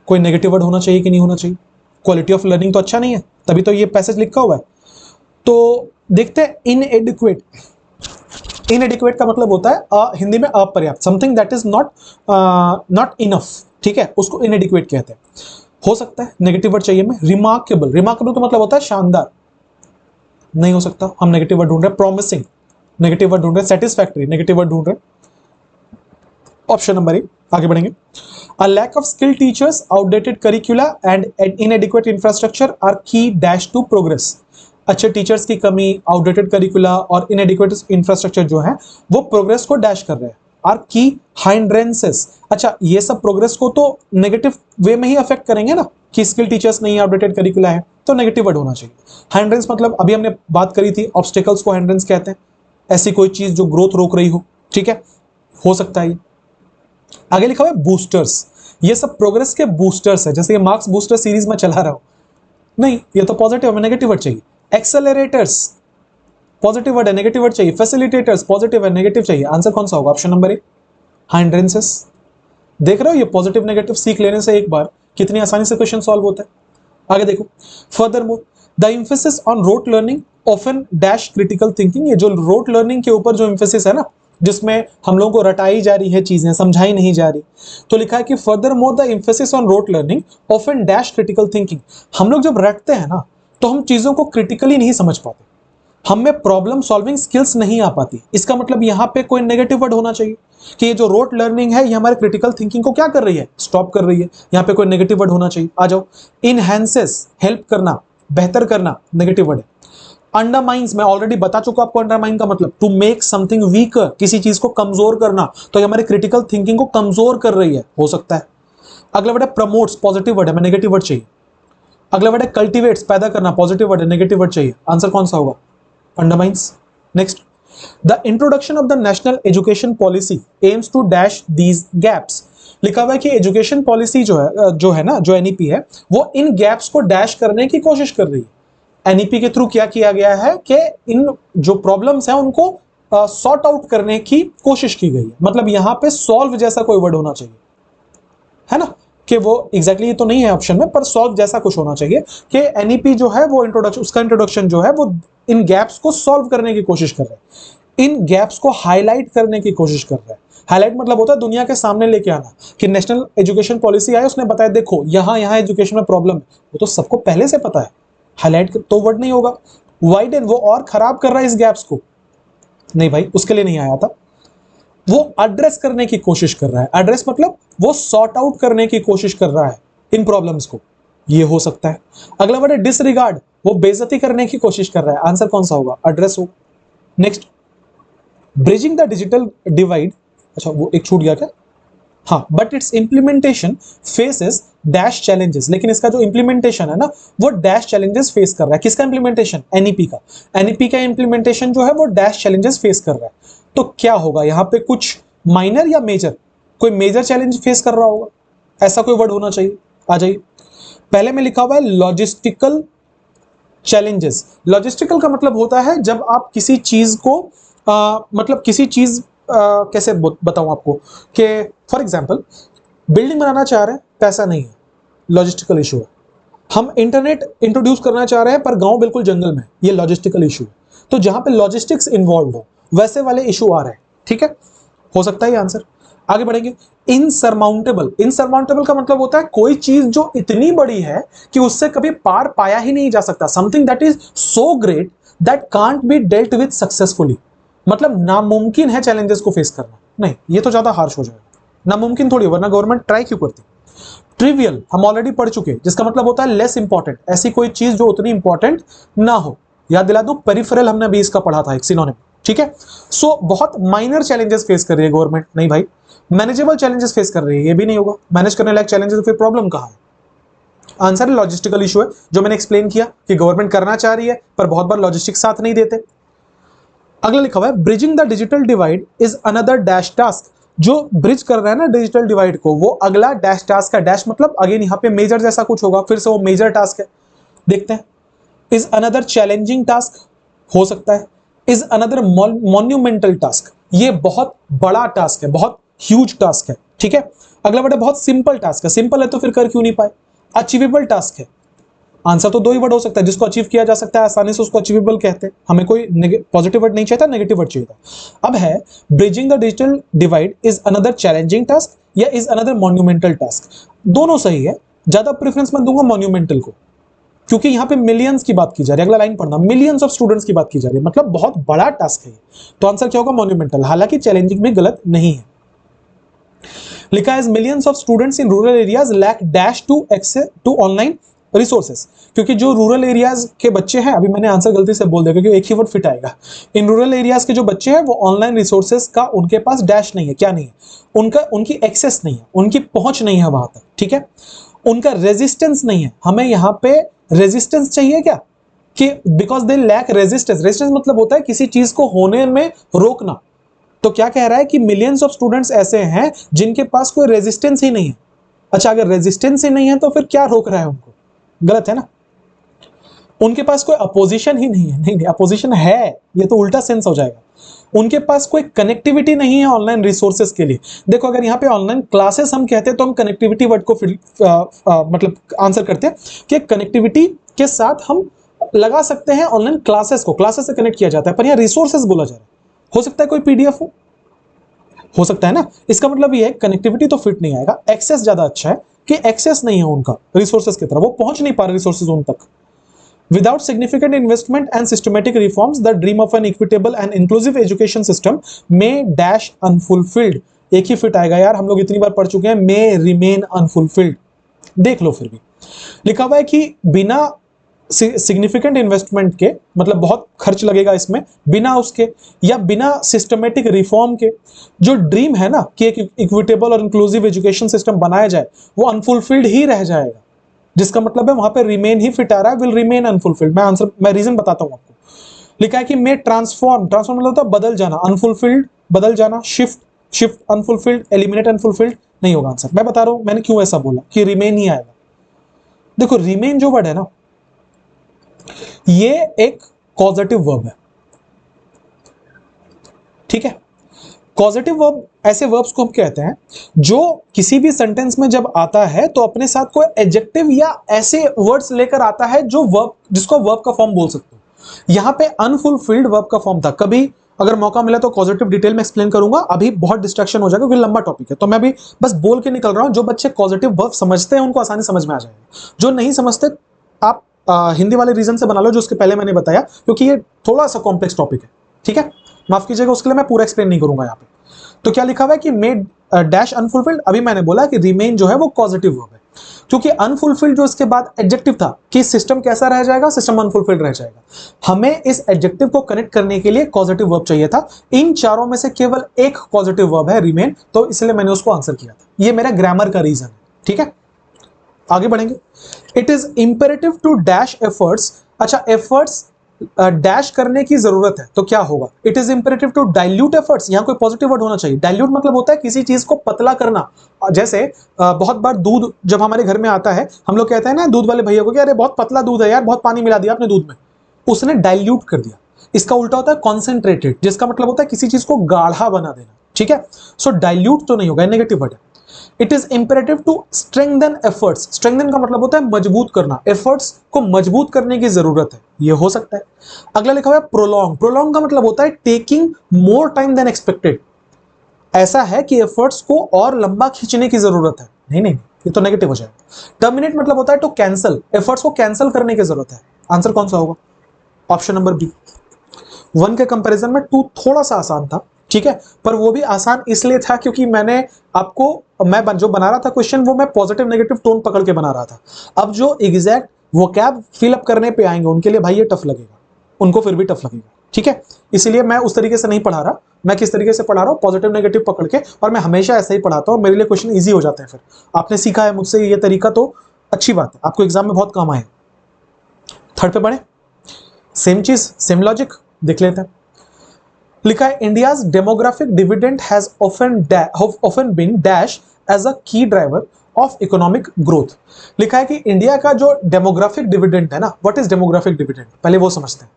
कोई नेगेटिव वर्ड होना चाहिए कि नहीं होना चाहिए? क्वालिटी ऑफ लर्निंग तो अच्छा नहीं है, तभी तो ये पैसेज लिखा हुआ है। तो देखते हैं इनएडिक्वेट। इनएडिक्वेट का मतलब होता है हिंदी में अपर्याप्त, something that is not enough, ठीक है, उसको इनएडिक्वेट कहते हैं। हो सकता है नेगेटिव वर्ड चाहिए में रिमार्केबल, रिमार्केबल का मतलब होता है शानदार, नहीं हो सकता, हम नेगेटिव वर्ड ढूंढ रहे हैं। प्रॉमिसिंग नेगेटिव वर्ड ढूंढ रहे हैं, सेटिस्फैक्टरी नेगेटिव वर्ड ढूंढ रहे हैं। ऑप्शन नंबर 1, आगे बढ़ेंगे। A lack of skilled teachers, outdated curricula and inadequate infrastructure are key dash to progress. अच्छे टीचर्स की कमी, आउटडेटेड करिकुला और इनएडिक्वेट इंफ्रास्ट्रक्चर जो है वो प्रोग्रेस को डैश कर रहे हैं। आर की हाइंड्रेंसेस, अच्छा ये सब प्रोग्रेस को तो नेगेटिव वे में ही अफेक्ट करेंगे ना, कि स्किल टीचर्स नहीं, आउटडेटेड करिकुला है, तो नेगेटिव वर्ड होना चाहिए। हाइंड्रेंस मतलब अभी हमने बात करी थी, ऑब्स्टेकल्स को हाइंड्रेंस कहते हैं, ऐसी कोई चीज जो ग्रोथ रोक रही हो, ठीक है, हो सकता है। आगे लिखा हुआ है बूस्टर्स, ये सब प्रोग्रेस के बूस्टर्स है, जैसे ये मार्क्स बूस्टर सीरीज में चला रहा हूं, नहीं ये तो पॉजिटिव है, नेगेटिव वर्ड चाहिए। एक्सेलरेटर्स पॉजिटिव वर्ड है, नेगेटिव वर्ड चाहिए। फैसिलिटेटर्स पॉजिटिव है, नेगेटिव चाहिए। आंसर कौन सा होगा? Option number 1 हाइंड्रेंसेस। देख रहे हो ये पॉजिटिव नेगेटिव सीख लेने से एक बार कितनी आसानी से क्वेश्चन सॉल्व होता है। आगे देखो, furthermore the emphasis on rote learning often dash critical thinking, ये जो रोट लर्निंग के ऊपर जो एम्फेसिस है ना, जिसमें हम लोगों को रटाई जा रही है चीजें, समझाई नहीं जा रही, तो लिखा है कि further more the emphasis on rote learning often dash critical thinking. हम लोग जब रटते हैं ना तो हम चीजों को क्रिटिकली नहीं समझ पाते, हमें प्रॉब्लम सॉल्विंग स्किल्स नहीं आ पाती। इसका मतलब यहां पे कोई नेगेटिव वर्ड होना चाहिए कि ये जो रोट लर्निंग है ये हमारे क्रिटिकल थिंकिंग को क्या कर रही है? स्टॉप कर रही है। यहां पे कोई नेगेटिव वर्ड होना चाहिए। आ जाओ, इनहैंसेस हेल्प करना, बेहतर करना, नेगेटिव वर्ड है। अंडरमाइंस, मैं ऑलरेडी बता चुका आपको अंडरमाइन का मतलब टू मेक समथिंग वीकर, किसी चीज को कमजोर करना, तो ये हमारी क्रिटिकल थिंकिंग को कमजोर कर रही है, हो सकता है। अगला वर्ड है प्रमोट्स, पॉजिटिव वर्ड है, मैं नेगेटिव वर्ड चाहिए। अगला वर्ड है कल्टिवेट्स, पैदा करना, पॉजिटिव वर्ड है, नेगेटिव वर्ड चाहिए। आंसर कौन सा होगा? Undermines. Next, the introduction of the national education policy aims to dash these gaps. लिखा हुआ है कि एजुकेशन पॉलिसी जो है ना, जो एनईपी है, वो इन गैप्स को डैश करने की कोशिश कर रही है। एनईपी के थ्रू क्या किया गया है कि इन जो प्रॉब्लम्स हैं उनको सॉर्ट आउट करने की कोशिश की गई है। मतलब यहां पे सॉल्व जैसा कोई वर्ड होना चाहिए, है ना, कि वो एग्जैक्टली तो नहीं है ऑप्शन में, पर सॉल्व जैसा कुछ होना चाहिए कि एनईपी जो है वो इंट्रोडक्शन, उसका इंट्रोडक्शन जो है वो इन गैप्स को सॉल्व करने की कोशिश कर रहा है, इन गैप्स को हाईलाइट करने की कोशिश कर रहा है। हाईलाइट मतलब होता है दुनिया के सामने लेके आना, कि नेशनल एजुकेशन पॉलिसी आई, उसने बताया देखो यहां यहां एजुकेशन में प्रॉब्लम है, वो तो सबको पहले से पता है। हाईलाइट तो वर्ड नहीं होगा। वाइडन, वो और खराब कर रहा है इस गैप्स को, नहीं भाई उसके लिए नहीं आया था। वो एड्रेस करने की कोशिश कर रहा है, एड्रेस मतलब वो सॉर्ट आउट करने की कोशिश कर रहा है इन प्रॉब्लम्स को, ये हो सकता है। अगला वर्ड है डिसरिगार्ड, वो बेइज्जती करने की कोशिश कर रहा है। आंसर कौन सा होगा? एड्रेस होगा। Next, bridging the digital divide, अच्छा वो एक छूट गया क्या? हाँ, but it's implementation faces dash challenges, लेकिन इसका जो इंप्लीमेंटेशन है ना वो डैश चैलेंजेस फेस कर रहा है। किसका इंप्लीमेंटेशन? एनईपी का। एनईपी का इंप्लीमेंटेशन जो है वो डैश चैलेंजेस फेस कर रहा है। तो क्या होगा यहाँ पे? कुछ माइनर या मेजर? कोई मेजर चैलेंज फेस कर रहा होगा, ऐसा कोई वर्ड होना चाहिए। आ जाइए, पहले में लिखा हुआ है लॉजिस्टिकल चैलेंजेस। लॉजिस्टिकल का मतलब होता है जब आप किसी चीज को मतलब किसी चीज कैसे बताऊं आपको, कि फॉर एग्जांपल बिल्डिंग बनाना चाह रहे हैं, पैसा नहीं है, लॉजिस्टिकल इशू है। हम इंटरनेट इंट्रोड्यूस करना चाह रहे हैं पर गांव बिल्कुल जंगल में, ये लॉजिस्टिकल इशू है। तो जहां पे लॉजिस्टिक्स इन्वॉल्व हो वैसे वाले इशू आ रहे हैं, ठीक है, हो सकता है ये आंसर। आगे बढ़ेंगे, इनसरमाउंटेबल। इनसरमाउंटेबल का मतलब होता है कोई चीज जो इतनी बड़ी है कि उससे कभी पार पाया ही नहीं जा सकता, something that is so great that can't be dealt with successfully. मतलब नामुमकिन है चैलेंजेस को फेस करना। नहीं, ये तो ज्यादा हार्श हो जाएगा, नामुमकिन थोड़ी, वरना गवर्नमेंट ट्राई क्यों करती। ट्रिवियल हम ऑलरेडी पढ़ चुके हैं, जिसका मतलब होता है लेस इंपॉर्टेंट, ऐसी कोई चीज जो उतनी इंपॉर्टेंट ना हो। याद दिला दूं, पेरिफेरल हमने अभी इसका पढ़ा था, एक सिनोनिम, ठीक है। सो बहुत माइनर चैलेंजेस फेस कर रही है गवर्नमेंट। नहीं भाई, मैनेजेबल चैलेंजेस फेस कर रही है, ये भी नहीं होगा। मैनेज करने लायक चैलेंजेस, फिर प्रॉब्लम कहां है? आंसर है लॉजिस्टिकल इशू है, जो मैंने एक्सप्लेन किया कि गवर्नमेंट करना चाह रही है पर बहुत बार लॉजिस्टिक साथ नहीं देते। अगला लिखा हुआ है bridging the digital divide is another dash task. जो ब्रिज कर रहा है ना डिजिटल डिवाइड को, वो अगला डैश टास्क है। डैश मतलब अगेन यहाँ पे मेजर जैसा कुछ होगा, फिर से वो मेजर टास्क है। देखते हैं, इज अनदर चैलेंजिंग टास्क हो सकता है, इज अनदर मॉन्यूमेंटल टास्क, ये बहुत बड़ा टास्क है, बहुत ह्यूज टास्क है, ठीक है। अगला वर्ड है बहुत सिंपल टास्क है। सिंपल है तो फिर कर क्यों नहीं पाए? अचीवेबल टास्क है। आंसर तो दो ही वर्ड हो सकता है, जिसको अचीव किया जा सकता है आसानी से उसको अचीवेबल कहते हैं। हमें कोई पॉजिटिव वर्ड नहीं चाहिए था, नेगेटिव वर्ड चाहिए था। अब है bridging the digital divide is another challenging task या इज अनदर मॉन्यूमेंटल टास्क। दोनों सही है, ज्यादा प्रेफरेंस मैं दूंगा मॉन्यूमेंटल को, क्योंकि यहाँ पे मिलियंस की बात की जा रही है। अगला लाइन पढ़ना, मिलियंस ऑफ स्टूडेंट्स की बात की जा रही है, मतलब बहुत बड़ा टास्क है। तो आंसर क्या होगा? मॉन्यूमेंटल। हालांकि चैलेंजिंग भी गलत नहीं है। लिखा है millions of students in rural areas lack dash to access to online resources. क्योंकि जो रूरल एरियाज के बच्चे हैं, अभी मैंने आंसर गलती से बोल दिया क्योंकि एक ही वर्ड फिट आएगा। इन रूरल एरियाज के जो बच्चे हैं वो ऑनलाइन रिसोर्सेज का उनके पास डैश नहीं है, क्या नहीं है, उनकी एक्सेस नहीं है, उनकी पहुंच नहीं है वहां तक, ठीक है। उनका रेजिस्टेंस नहीं है। हमें यहाँ पे रेजिस्टेंस चाहिए क्या? कि because they lack resistance. Resistance मतलब होता है किसी चीज को होने में रोकना। तो क्या कह रहा है कि मिलियंस ऑफ स्टूडेंट्स ऐसे हैं जिनके पास कोई रेजिस्टेंस ही नहीं है। अच्छा, अगर रेजिस्टेंस ही नहीं है तो फिर क्या रोक रहा है उनको? गलत है ना। उनके पास कोई अपोजिशन ही नहीं है। नहीं, अपोजिशन है, ये तो उल्टा सेंस हो जाएगा। उनके पास कोई कनेक्टिविटी नहीं है ऑनलाइन रिसोर्सेज के लिए। देखो, अगर यहाँ पे ऑनलाइन क्लासेस हम कहते हैं तो हम कनेक्टिविटी वर्ड को मतलब आंसर करते हैं कि कनेक्टिविटी के साथ हम लगा सकते हैं ऑनलाइन क्लासेस को, क्लासेस से कनेक्ट किया जाता है, पर यहाँ रिसोर्सेज बोला जा रहा है। हो सकता है कोई पीडीएफ हो सकता है ना। इसका मतलब ये है कनेक्टिविटी तो फिट नहीं आएगा, एक्सेस ज्यादा अच्छा है कि एक्सेस नहीं है उनका रिसोर्सेज की तरफ, वो पहुंच नहीं पा रहे रिसोर्सेज उन तक। Without significant investment and systematic reforms, the dream of an equitable and inclusive education system may dash unfulfilled। एक ही फिट आएगा यार, हम लोग इतनी बार पढ़ चुके हैं, may remain unfulfilled। देख लो फिर भी लिखा हुआ है कि बिना सिग्निफिकेंट इन्वेस्टमेंट के, मतलब बहुत खर्च लगेगा इसमें, बिना उसके या बिना सिस्टमेटिक रिफॉर्म के जो ड्रीम है ना कि एक इक्विटेबल और इंक्लूसिव एजुकेशन सिस्टम बनाया जाए, वो अनफुलफिल्ड ही रह जाएगा। जिसका मतलब है वहां पे रिमेन ही फिट आ रहा है, विल रिमेन अनफुलफिल्ड। मैं रीजन बताता हूं आपको। लिखा है कि मे ट्रांसफॉर्म मतलब होता है बदल जाना, अनफुलफिल्ड बदल जाना, शिफ्ट अनफुलफिल्ड, एलिमिनेट अनफुलफिल्ड नहीं होगा आंसर। मैं बता रहा हूं मैंने क्यों ऐसा बोला कि रिमेन ही आएगा। देखो रिमेन जो वर्ड है ना, ये एक कॉजेटिव वर्ब है, ठीक है। कॉजेटिव वर्ब ऐसे वर्ब्स को हम कहते हैं जो किसी भी सेंटेंस में जब आता है तो अपने साथ कोई एडजेक्टिव या ऐसे वर्ड्स लेकर आता है जो वर्ब, जिसको वर्ब का फॉर्म बोल सकते हो। यहां पे अनफुलफिल्ड वर्ब का फॉर्म था। कभी अगर मौका मिला तो कॉजेटिव डिटेल में एक्सप्लेन करूंगा, अभी बहुत डिस्ट्रैक्शन हो जाएगा क्योंकि लंबा टॉपिक है, तो मैं भी बस बोल के निकल रहा हूं। जो बच्चे कॉजेटिव वर्ब समझते हैं उनको आसानी समझ में आ जाएगा, जो नहीं समझते आप हिंदी वाले रीजन से बना लो जो उसके पहले मैंने बताया, क्योंकि ये थोड़ा सा कॉम्प्लेक्स टॉपिक है, ठीक है। माफ कीजिएगा, उसके लिए मैं पूरा एक्सप्लेन नहीं करूंगा यहाँ पे। तो क्या लिखा हुआ है कि मेड डैश अनफुलफिल्ड, अभी मैंने बोला कि रिमेन जो है वो पॉजिटिव वर्ब है, क्योंकि अनफुलफिल्ड जो इसके बाद एडजेक्टिव था कि सिस्टम कैसा रह जाएगा, सिस्टम अनफुलफिल्ड रह जाएगा। हमें इस एडजेक्टिव को कनेक्ट करने के लिए पॉजिटिव वर्ब चाहिए था। इन चारों में से केवल एक पॉजिटिव वर्ब है रिमेन, तो इसलिए मैंने उसको आंसर किया था। ये मेरा ग्रामर का रीजन है, ठीक है। आगे बढ़ेंगे। It is imperative to dash efforts, अच्छा एफर्ट्स डैश करने की जरूरत है तो क्या होगा, it is imperative to dilute efforts, यहां कोई पॉजिटिव वर्ड होना चाहिए। डाइल्यूट मतलब होता है किसी चीज को पतला करना। जैसे बहुत बार दूध जब हमारे घर में आता है, हम लोग कहते हैं ना दूध वाले भैया को कि अरे बहुत पतला दूध है यार, बहुत पानी मिला दिया आपने दूध में, उसने डाइल्यूट कर दिया। इसका उल्टा होता है कॉन्सेंट्रेटेड, जिसका मतलब होता है किसी चीज को गाढ़ा बना देना, ठीक है। सो डाइल्यूट तो नहीं होगा, नेगेटिव वर्ड है। It is imperative to strengthen efforts, strengthen का मतलब होता है मजबूत करना, एफर्ट्स को मजबूत करने की जरूरत है, ये हो सकता है। अगला लिखा हुआ है प्रोलॉन्ग, प्रोलॉन्ग का मतलब होता है taking more time then expected, ऐसा है कि एफर्ट्स को और लंबा खींचने की जरूरत है। नहीं नहीं, ये तो नेगेटिव हो जाएगा। टर्मिनेट मतलब होता है टू कैंसल, एफर्ट्स को कैंसल करने की जरूरत है। आंसर कौन सा होगा, ऑप्शन नंबर बी। वन के कंपैरिजन में टू थोड़ा सा आसान था, ठीक है, पर वो भी आसान इसलिए था क्योंकि मैंने आपको, मैं जो बना रहा था क्वेश्चन वो मैं पॉजिटिव नेगेटिव टोन पकड़ के बना रहा था। अब जो एग्जैक्ट वोकैब फिलअप करने पे आएंगे उनके लिए भाई ये टफ लगेगा, उनको फिर भी टफ लगेगा, ठीक है। इसीलिए मैं उस तरीके से नहीं पढ़ा रहा, मैं किस तरीके से पढ़ा रहा हूँ पॉजिटिव नेगेटिव पकड़ के, और मैं हमेशा ऐसा ही पढ़ाता हूँ, मेरे लिए क्वेश्चन ईजी हो जाते हैं। फिर आपने सीखा है मुझसे ये तरीका तो अच्छी बात है, आपको एग्जाम में बहुत काम आए। थर्ड पे बढ़े, सेम चीज सेम लॉजिक देख लेते हैं। लिखा है India's demographic dividend has often been dash as a key driver of economic growth. लिखा है कि इंडिया का जो डेमोग्राफिक डिविडेंड है ना, व्हाट इज डेमोग्राफिक डिविडेंड, पहले वो समझते हैं।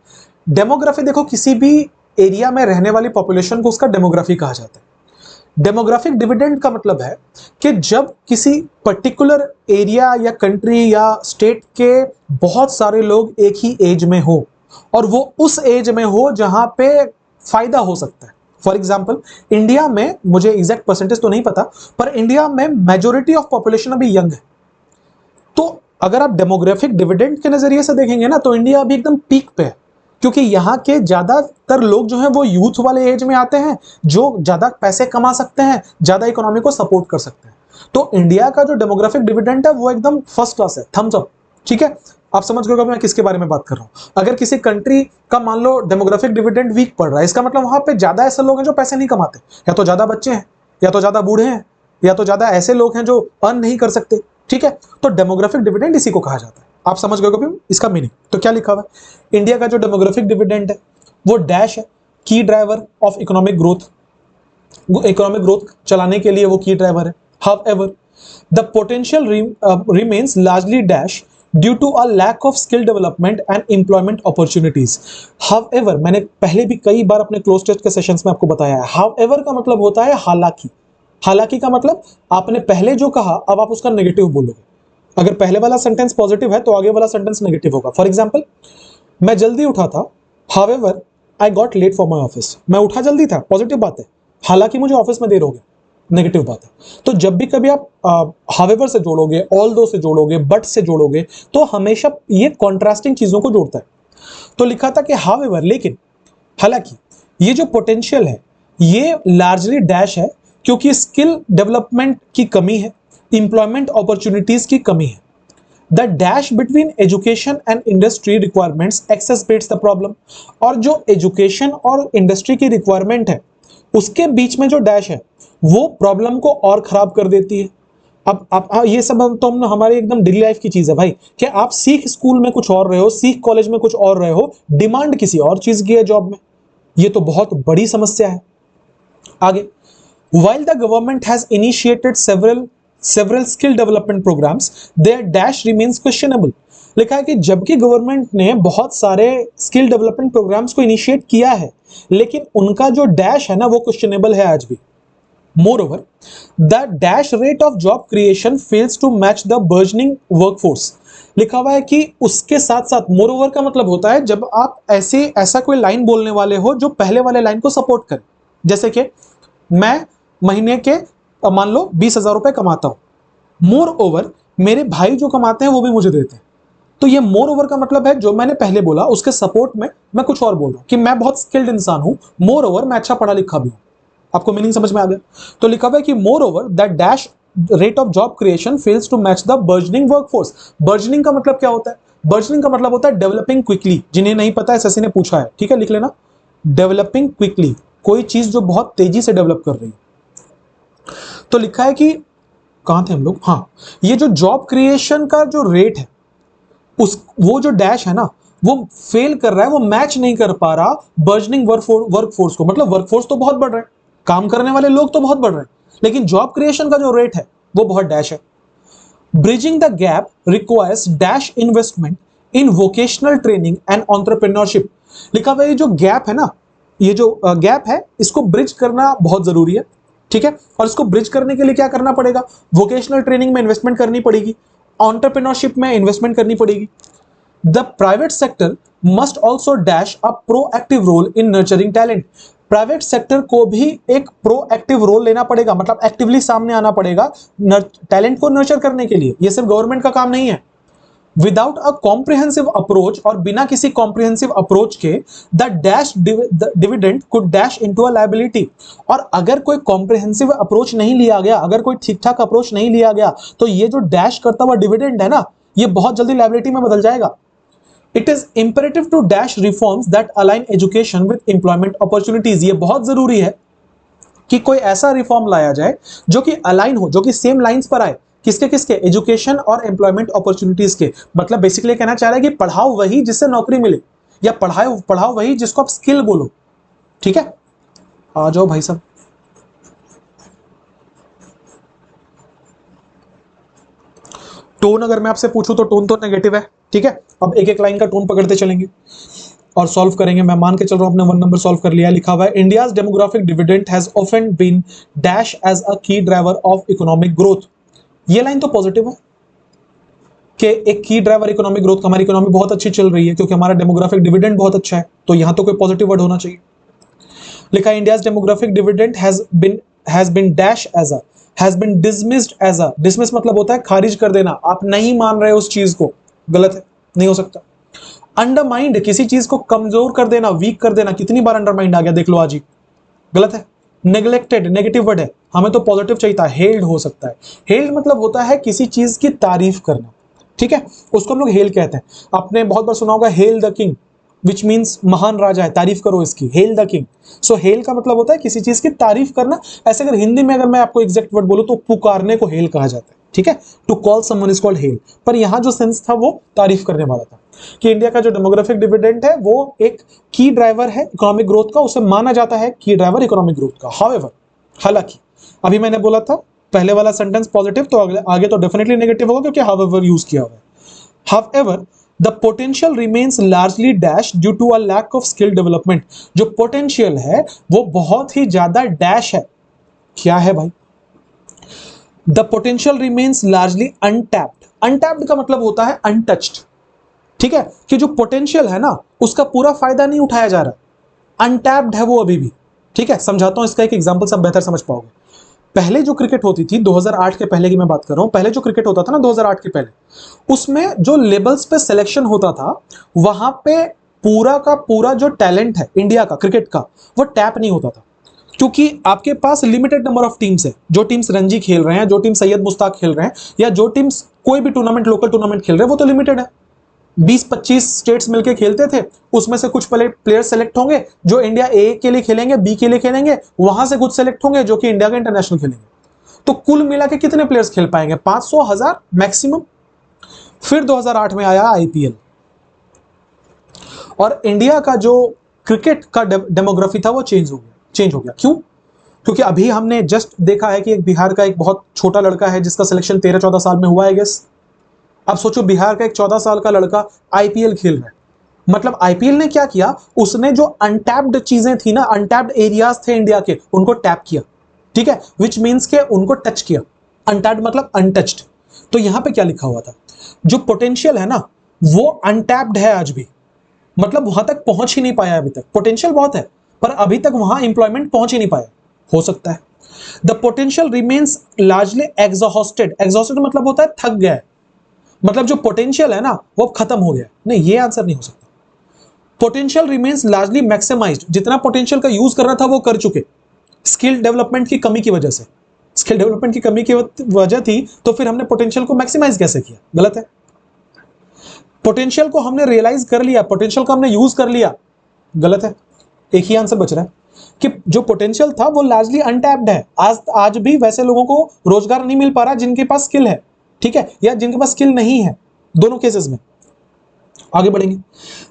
डेमोग्राफी, देखो किसी भी एरिया में रहने वाली पॉपुलेशन को उसका डेमोग्राफी कहा जाता है। डेमोग्राफिक डिविडेंड का मतलब है कि जब किसी पर्टिकुलर एरिया या कंट्री या स्टेट के बहुत सारे लोग एक ही एज में हो और वो उस एज में हो जहां पे फायदा हो सकता है। फॉर एग्जाम्पल इंडिया में, मुझे एग्जैक्ट परसेंटेज तो नहीं पता, पर इंडिया में मेजोरिटी ऑफ पॉपुलेशन अभी यंग है। तो अगर आप डेमोग्राफिक डिविडेंड के नजरिए से देखेंगे ना तो इंडिया अभी एकदम पीक पे है, क्योंकि यहाँ के ज्यादातर लोग जो हैं वो यूथ वाले एज में आते हैं, जो ज्यादा पैसे कमा सकते हैं, ज्यादा इकोनॉमी को सपोर्ट कर सकते हैं। तो इंडिया का जो डेमोग्राफिक डिविडेंड है वो एकदम फर्स्ट क्लास है, थम्स अप, ठीक है। आप समझ गए मैं किसके बारे में बात कर रहा हूं। अगर किसी कंट्री का मान लो डेमोग्राफिक डिविडेंड वीक पड़ रहा है, इसका मतलब वहां पे ज्यादा ऐसे लोग हैं जो पैसे नहीं कमाते, या तो ज्यादा बच्चे हैं, या तो ज्यादा बूढ़े हैं, या तो ज्यादा ऐसे लोग हैं जो अर्न नहीं कर सकते, ठीक है। तो डेमोग्राफिक डिविडेंड इसी को कहा जाता है। आप समझ गए कभी इसका मीनिंग। तो क्या लिखा हुआ है, इंडिया का जो डेमोग्राफिक डिविडेंड है वो डैश है, key driver of economic growth, economic growth चलाने के लिए वो की ड्राइवर है। However the potential remains largely dash due to a lack of skill development and employment opportunities. However मैंने पहले भी कई बार अपने क्लोज टेस्ट के सेशंस में आपको बताया है, हाउएवर का मतलब होता है हालांकि। हालांकि का मतलब आपने पहले जो कहा अब आप उसका नेगेटिव बोलोगे। अगर पहले वाला सेंटेंस पॉजिटिव है तो आगे वाला सेंटेंस नेगेटिव होगा। फॉर एग्जाम्पल मैं जल्दी उठा था, however I got late for my office, मैं उठा जल्दी था, पॉजिटिव बात है। हालांकि मुझे ऑफिस में देर हो गया, नेगेटिव बात है। तो जब भी कभी आप हाउएवर से जोड़ोगे, ऑल्दो से जोड़ोगे, बट से जोड़ोगे, तो हमेशा ये कॉन्ट्रास्टिंग चीजों को जोड़ता है। तो लिखा था कि हाउएवर, लेकिन, हालांकि ये जो पोटेंशियल है ये लार्जली डैश है क्योंकि स्किल डेवलपमेंट की कमी है, इंप्लॉयमेंट अपॉर्चुनिटीज की कमी है। The dash between education and industry requirements exacerbates the problem. और जो एजुकेशन और इंडस्ट्री की रिक्वायरमेंट है उसके बीच में जो डैश है वो प्रॉब्लम को और खराब कर देती है। अब ये सब तो हम हमारे एकदम डेली लाइफ की चीज है भाई, कि आप सीख स्कूल में कुछ और रहे हो, सीख कॉलेज में कुछ और रहे हो, डिमांड किसी और चीज की है जॉब में। ये तो बहुत बड़ी समस्या है। आगे, while the government has initiated several skill development programs, their dash remains questionable। लिखा है कि जबकि गवर्नमेंट ने बहुत सारे स्किल डेवलपमेंट प्रोग्राम्स को इनिशिएट किया है, लेकिन उनका जो डैश है ना वो क्वेश्चनेबल है आज भी। Moreover, the dash rate of job creation fails to match the burgeoning workforce। लिखा हुआ है कि उसके साथ साथ moreover का मतलब होता है जब आप ऐसा कोई लाइन बोलने वाले हो जो पहले वाले लाइन को सपोर्ट करे। जैसे कि मैं महीने के मान लो 20,000 रुपए कमाता हूं, मोर ओवर मेरे भाई जो कमाते हैं वो भी मुझे देते हैं। तो ये मोर ओवर का मतलब है जो मैंने पहले बोला उसके सपोर्ट में मैं कुछ और बोल रहा हूं कि मैं बहुत स्किल्ड इंसान हूं, मोर ओवर मैं अच्छा पढ़ा लिखा भी हूं। आपको मीनिंग समझ में आ गया? तो लिखा हुआ है कि moreover that dash rate of job creation fails to match the burgeoning workforce. Burgeoning का मतलब क्या होता है? बर्जनिंग का मतलब होता है डेवलपिंग क्विकली। जिन्हें नहीं पता है एसएससी ने पूछा है, ठीक है, लिख लेना। डेवलपिंग क्विकली, कोई चीज जो बहुत तेजी से डेवलप कर रही है। तो लिखा है कि कहां थे हम लोग? हाँ, ये जो जॉब क्रिएशन का जो रेट है वो जो डैश है ना वो फेल कर रहा है, वो मैच नहीं कर पा रहा बर्जनिंग वर्कफोर्स को। मतलब वर्कफोर्स तो बहुत बढ़ रहा है, काम करने वाले लोग तो बहुत बढ़ रहे हैं, लेकिन जॉब क्रिएशन का जो रेट है वो बहुत डैश है। Bridging the gap requires dash investment in vocational training and entrepreneurship. लिखा हुआ ये जो गैप है ना, ये जो गैप है इसको ब्रिज करना बहुत जरूरी है, ठीक है। और इसको ब्रिज करने के लिए क्या करना पड़ेगा? वोकेशनल ट्रेनिंग में इन्वेस्टमेंट करनी पड़ेगी, एंटरप्रेन्योरशिप में इन्वेस्टमेंट करनी पड़ेगी। The private sector must also dash a proactive role in nurturing talent. Private sector को भी एक प्रोएक्टिव रोल लेना पड़ेगा, मतलब एक्टिवली सामने आना पड़ेगा टैलेंट को नर्चर करने के लिए। ये सिर्फ गवर्नमेंट का काम नहीं है। विदाउट अ कॉम्प्रिहेंसिव अप्रोच, और बिना किसी कॉम्प्रिहेंसिव अप्रोच के, the dash dividend could dash into a liability. और अगर कोई कॉम्प्रिहेंसिव अप्रोच नहीं लिया गया, अगर कोई ठीक ठाक अप्रोच नहीं लिया गया, तो ये जो डैश करता हुआ डिविडेंड है ना, ये बहुत जल्दी लायबिलिटी में बदल जाएगा। It is imperative to dash reforms that align education with employment opportunities. ये बहुत जरूरी है कि कोई ऐसा रिफॉर्म लाया जाए जो कि अलाइन हो, जो कि सेम लाइंस पर आए। किसके किसके? एजुकेशन और एम्प्लॉयमेंट अपॉर्चुनिटीज के। मतलब बेसिकली कहना चाह रहा है कि पढ़ाओ वही जिससे नौकरी मिले, या पढ़ाओ वही जिसको आप स्किल बोलो, ठीक है। आ जाओ भाई साहब। टोन अगर मैं आपसे पूछूं तो टोन तो नेगेटिव है, ठीक है। अब एक एक लाइन का टोन पकड़ते चलेंगे और सॉल्व करेंगे। मैं मान के चल रहा हूं आपने 1 नंबर सॉल्व कर लिया। लिखा हुआ है India's demographic dividend has often been dash as a key driver of economic growth. ये लाइन तो पॉजिटिव है कि एक की ड्राइवर इकोनॉमिक ग्रोथ, हमारी इकोनॉमी बहुत अच्छी चल रही है क्योंकि हमारा डेमोग्राफिक डिविडेंड बहुत अच्छा है, तो यहां तो कोई पॉजिटिव वर्ड होना चाहिए। लिखा है India's demographic dividend has been dash as a has been dismissed as a. Dismiss मतलब होता है खारिज कर देना, आप नहीं मान रहे उस चीज को, गलत है, नहीं हो सकता। अंडरमाइंड, किसी चीज को कमजोर कर देना, वीक कर देना। कितनी बार अंडरमाइंड आ गया देख लो आज ही, गलत है। नेग्लेक्टेड, नेगेटिव वर्ड है, हमें तो पॉजिटिव चाहिए था। हेल्ड हो सकता है। हेल्ड मतलब होता है किसी चीज की तारीफ करना, ठीक है, उसको हम लोग हेल कहते हैं। आपने बहुत बार सुना होगा hello the king, which means महान राजा है, तारीफ करो इसकी, hello the king. So hello का मतलब होता है किसी चीज की तारीफ करना। ऐसे अगर हिंदी में अगर मैं आपको एग्जैक्ट वर्ड बोलूं तो पुकारने को हेल कहा जाता है, ठीक है। To call someone is called hail. पर यहां जो सेंस था वो तारीफ करने वाला था कि इंडिया का जो डेमोग्राफिक डिविडेंड है वो एक की ड्राइवर है इकोनॉमिक ग्रोथ का, उसे माना जाता है की ड्राइवर इकोनॉमिक ग्रोथ का। हाउएवर, हालांकि अभी मैंने बोला था पहले वाला सेंटेंस पॉजिटिव, तो आगे तो डेफिनेटली नेगेटिव होगा क्योंकि हाउएवर यूज किया हुआ है। However, the potential remains largely dash due to a lack of skill development। जो पोटेंशियल है वो बहुत ही ज्यादा डैश है। क्या है भाई? The potential remains largely untapped। Untapped का मतलब होता है untouched, ठीक है, कि जो पोटेंशियल है ना उसका पूरा फायदा नहीं उठाया जा रहा, अनटैप्ड है वो अभी भी, ठीक है। समझाता हूं, इसका एक एग्जांपल सब बेहतर समझ पाओगे। पहले जो क्रिकेट होती थी 2008 के पहले की मैं बात कर रहा हूं, पहले जो क्रिकेट होता था ना 2008 के पहले, उसमें जो लेवल्स पे सिलेक्शन होता था वहां पे पूरा का पूरा जो टैलेंट है इंडिया का क्रिकेट का वो टैप नहीं होता था, क्योंकि आपके पास लिमिटेड नंबर ऑफ टीम्स है। जो टीम्स रणजी खेल रहे हैं, जो टीम सैयद मुश्ताक खेल रहे हैं, या जो टीम्स कोई भी टूर्नामेंट, लोकल टूर्नामेंट खेल रहे हैं वो तो लिमिटेड है। 20-25 स्टेट्स मिलके खेलते थे, उसमें से कुछ प्लेयर सेलेक्ट होंगे जो इंडिया ए के लिए खेलेंगे, बी के लिए खेलेंगे, वहां से कुछ सेलेक्ट होंगे जो कि इंडिया के इंटरनेशनल खेलेंगे। तो कुल मिला के कितने प्लेयर्स खेल पाएंगे? 500, 1000 मैक्सिमम। फिर 2008 में आया आईपीएल, और इंडिया का जो क्रिकेट का डेमोग्राफी था वो चेंज हो गया। क्यों? क्योंकि अभी हमने जस्ट देखा है कि एक बिहार का एक बहुत छोटा लड़का है जिसका सिलेक्शन 13-14 साल में हुआ है गेस। अब सोचो बिहार का एक 14 साल का लड़का आईपीएल खेल रहा है। मतलब आईपीएल ने क्या किया, उसने जो अनटैप्ड चीजें थी ना, अनटैप्ड एरियाज थे इंडिया के, उनको टैप किया। ठीक है, विच मीन्स के उनको टच किया। अनटैप्ड मतलब अनटच्ड। तो यहां पे क्या लिखा हुआ था, जो पोटेंशियल है ना वो अनटैप्ड है आज भी, मतलब वहां तक पहुंच ही नहीं पाया अभी तक। पोटेंशियल बहुत है पर अभी तक वहां एम्प्लॉयमेंट पहुंच ही नहीं पाया। हो सकता है the potential remains largely exhausted. Exhausted मतलब होता है थक गया है, मतलब जो पोटेंशियल है ना वो खत्म हो गया। नहीं, ये आंसर नहीं हो सकता। पोटेंशियल रिमेन्स लार्जली मैक्सिमाइज्ड, जितना पोटेंशियल का यूज करना था वो कर चुके। स्किल डेवलपमेंट की कमी की वजह से, स्किल डेवलपमेंट की कमी की वजह थी तो फिर हमने पोटेंशियल को मैक्सिमाइज कैसे किया? गलत है। पोटेंशियल को हमने रियलाइज कर लिया, पोटेंशियल को हमने यूज कर लिया, गलत है। एक ही आंसर बच रहा है कि जो पोटेंशियल था वो लार्जली अनटैप्ड है। आज भी वैसे लोगों को रोजगार नहीं मिल पा रहा जिनके पास स्किल है, ठीक है, या जिनके पास स्किल नहीं है, दोनों केसेस में। आगे बढ़ेंगे।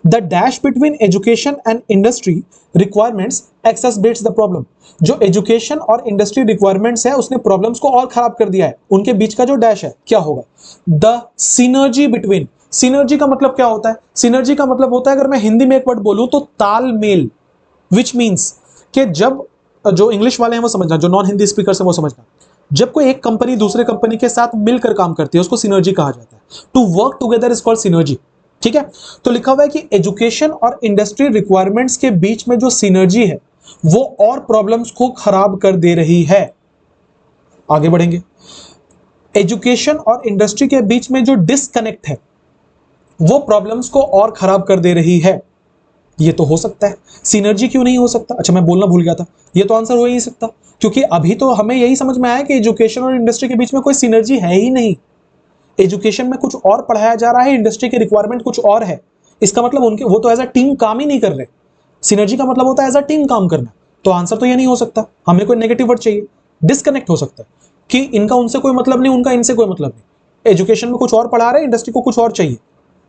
The dash between education and industry requirements exacerbates the problem. जो एजुकेशन और इंडस्ट्री रिक्वायरमेंट्स है उसने प्रॉब्लम्स को और खराब कर दिया है। उनके बीच का जो डैश है क्या होगा? The synergy between. सिनर्जी का मतलब क्या होता है? सिनर्जी का मतलब होता है, अगर मैं हिंदी में एक वर्ड बोलूं तो तालमेल। विच मीन्स कि जब, जो इंग्लिश वाले हैं वो समझना, जो नॉन हिंदी स्पीकर है वो समझना, जब कोई एक कंपनी दूसरे कंपनी के साथ मिलकर काम करती है उसको सिनर्जी कहा जाता है। To work together is called synergy. ठीक है, तो लिखा हुआ है कि एजुकेशन और इंडस्ट्री रिक्वायरमेंट्स के बीच में जो सिनर्जी है वो और प्रॉब्लम्स को खराब कर दे रही है। आगे बढ़ेंगे। एजुकेशन और इंडस्ट्री के बीच में जो डिस्कनेक्ट है वो प्रॉब्लम्स को और खराब कर दे रही है। ये तो हो सकता है, सिनर्जी क्यों नहीं हो सकता? अच्छा, मैं बोलना भूल गया था, ये तो आंसर हो ही नहीं सकता क्योंकि अभी तो हमें यही समझ में आया कि एजुकेशन और इंडस्ट्री के बीच में कोई सिनर्जी है ही नहीं। एजुकेशन में कुछ और पढ़ाया जा रहा है, इंडस्ट्री के रिक्वायरमेंट कुछ और है। इसका मतलब उनके वो तो एज अ टीम काम ही नहीं कर रहे। सिनर्जी का मतलब होता है एज अ टीम काम करना। तो आंसर तो ये नहीं हो सकता, हमें कोई नेगेटिव वर्ड चाहिए। डिस्कनेक्ट हो सकता है कि इनका उनसे कोई मतलब नहीं, उनका इनसे कोई मतलब नहीं। एजुकेशन में कुछ और पढ़ा रहे हैं, इंडस्ट्री को कुछ और चाहिए,